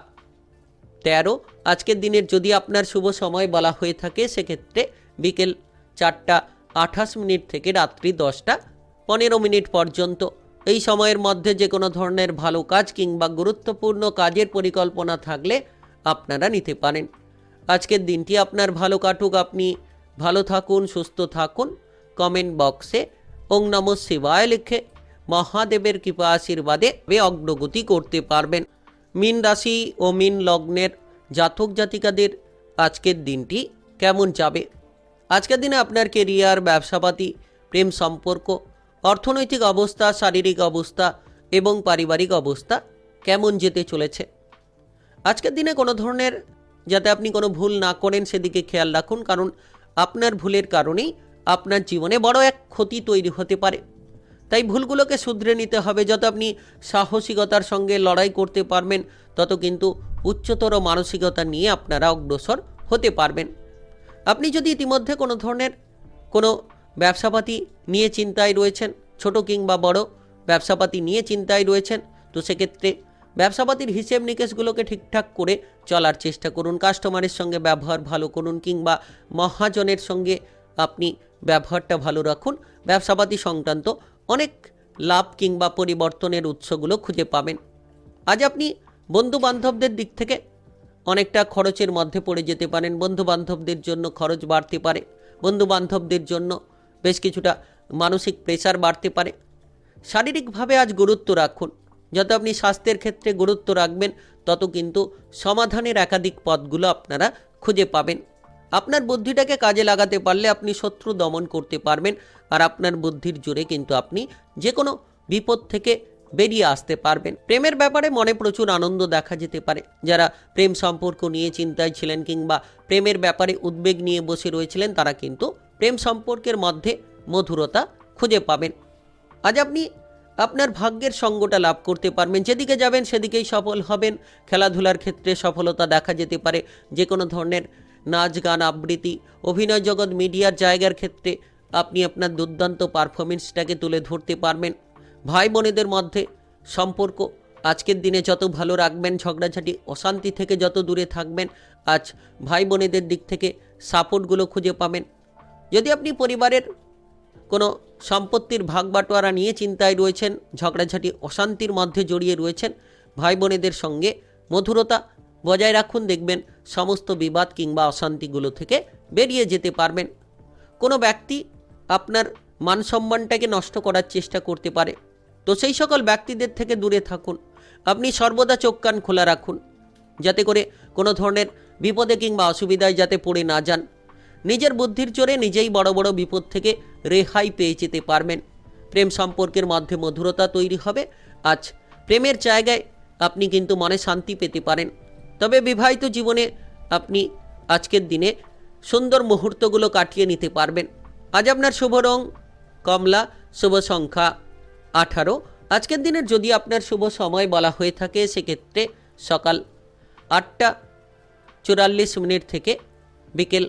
13। আজকের দিনের যদি আপনার শুভ সময় বলা হয়ে থাকে সেক্ষেত্রে বিকেল 4:28 থেকে রাত্রি 10:15 পর্যন্ত। এই সময়ের মধ্যে যে কোনো ধরনের ভালো কাজ কিংবা গুরুত্বপূর্ণ কাজের পরিকল্পনা থাকলে আপনারা নিতে পারেন। আজকের দিনটি আপনার ভালো কাটুক, আপনি ভালো থাকুন, সুস্থ থাকুন। কমেন্ট বক্সে ওং নমঃ শিবায় লিখে মহাদেবের কৃপা আশীর্বাদে অগ্রগতি করতে পারবেন। মীন রাশি ও মীন লগ্নের জাতক জাতিকাদের আজকের দিনটি কেমন যাবে? আজকের দিনে আপনার কেরিয়ার, ব্যবসাপাতি, প্রেম সম্পর্ক, অর্থনৈতিক অবস্থা, শারীরিক অবস্থা এবং পারিবারিক অবস্থা কেমন যেতে চলেছে? আজকের দিনে কোনো ধরনের যাতে আপনি কোনো ভুল না করেন সেদিকে খেয়াল রাখুন, কারণ আপনার ভুলের কারণেই আপনার জীবনে বড় এক ক্ষতি তৈরি হতে পারে। তাই ভুলগুলোকে শুধরে নিতে হবে। যত আপনি সাহসিকতার সঙ্গে লড়াই করতে পারবেন তত কিন্তু উচ্চতর মানসিকতা নিয়ে আপনারা অগ্রসর হতে পারবেন। আপনি যদি ইতিমধ্যে কোনো ধরনের কোনো ব্যবসাপাতি নিয়ে চিন্তায় রয়েছেন, ছোট কিংবা বড় ব্যবসাপাতি নিয়ে চিন্তায় রয়েছেন, তো সেক্ষেত্রে ব্যবসাপাতির হিসেব নিকেশগুলোকে ঠিকঠাক করে চলার চেষ্টা করুন। কাস্টমারের সঙ্গে ব্যবহার ভালো করুন কিংবা মহাজনের সঙ্গে আপনি ব্যবহারটা ভালো রাখুন। ব্যবসাপাতি সংক্রান্ত অনেক লাভ কিংবা পরিবর্তনের উৎসগুলো খুঁজে পাবেন। আজ আপনি বন্ধু বান্ধবদের দিক থেকে অনেকটা খরচের মধ্যে পড়ে যেতে পারেন। বন্ধু বান্ধবদের জন্য খরচ বাড়তে পারে, বন্ধু বান্ধবদের জন্য বেশ কিছুটা মানসিক প্রেসার বাড়তে পারে। শারীরিকভাবে আজ গুরুত্ব রাখুন। যত আপনি স্বাস্থ্যের ক্ষেত্রে গুরুত্ব রাখবেন তত কিন্তু সমাধানের একাধিক পথগুলো আপনারা খুঁজে পাবেন। আপনার বুদ্ধিটাকে কাজে লাগাতে পারলে আপনি শত্রু দমন করতে পারবেন, আর আপনার বুদ্ধির জোরে কিন্তু আপনি যে কোনো বিপদ থেকে বেরিয়ে আসতে পারবেন। প্রেমের ব্যাপারে মনে প্রচুর আনন্দ দেখা যেতে পারে। যারা প্রেম সম্পর্ক নিয়ে চিন্তায় ছিলেন কিংবা প্রেমের ব্যাপারে উদ্বেগ নিয়ে বসে রয়েছিলেন তারা কিন্তু প্রেম সম্পর্কের মধ্যে মধুরতা খুঁজে পাবেন। আজ আপনি আপনার ভাগ্যের সঙ্গটা লাভ করতে পারবেন। যেদিকে যাবেন সেদিকেই সফল হবেন। খেলাধুলার ক্ষেত্রে সফলতা দেখা যেতে পারে। যে কোনো ধরনের নাচ, গান, আবৃত্তি, অভিনয় জগৎ, মিডিয়ার জায়গার ক্ষেত্রে আপনি আপনার দুর্দান্ত পারফরমেন্সটাকে তুলে ধরতে পারবেন। ভাই বোনেদের মধ্যে সম্পর্ক আজকের দিনে যত ভালো রাখবেন, ঝগড়াঝাটি অশান্তি থেকে যত দূরে থাকবেন, আজ ভাই বোনেদের দিক থেকে সাপোর্টগুলো খুঁজে পাবেন। যদি আপনি পরিবারের কোনো সম্পত্তির ভাগ বাটোয়ারা নিয়ে চিন্তায় রয়েছেন, ঝগড়াঝাটি অশান্তির মধ্যে জড়িয়ে রয়েছেন, ভাই বোনেদের সঙ্গে মধুরতা বজায় রাখুন। দেখবেন সমস্ত বিবাদ কিংবা অশান্তিগুলো থেকে বেরিয়ে যেতে পারবেন। কোনো ব্যক্তি আপনার মান সম্মানটাকে নষ্ট করার চেষ্টা করতে পারে, তো সেই সকল ব্যক্তিদের থেকে দূরে থাকুন। আপনি সর্বদা চোখ কান খোলা রাখুন যাতে করে কোনো ধরনের বিপদে কিংবা অসুবিধায় যাতে পড়ে না যান। নিজের বুদ্ধির জোরে নিজেই বড় বড় বিপদ থেকে রেহাই পেয়ে যেতে পারবেন। প্রেম সম্পর্কের মধ্যে মধুরতা তৈরি হবে। আজ প্রেমের জায়গায় আপনি কিন্তু মনে শান্তি পেতে পারেন। তবে বিবাহিত জীবনে আপনি আজকের দিনে সুন্দর মুহূর্তগুলো কাটিয়ে নিতে পারবেন। আজ আপনার শুভ রং কমলা, শুভ সংখ্যা 18। আজকের দিনের যদি আপনার শুভ সময় বলা হয়ে থাকে সেক্ষেত্রে সকাল 8:44 থেকে বিকেল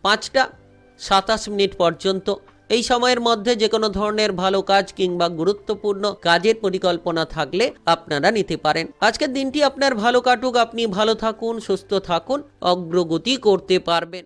5:27 পর্যন্ত। এই সময়ের মধ্যে যে কোনো ধরনের ভালো কাজ কিংবা গুরুত্বপূর্ণ কাজের পরিকল্পনা থাকলে আপনারা নিতে পারেন। আজকের দিনটি আপনার ভালো কাটুক, আপনি ভালো থাকুন, সুস্থ থাকুন, অগ্রগতি করতে পারবেন।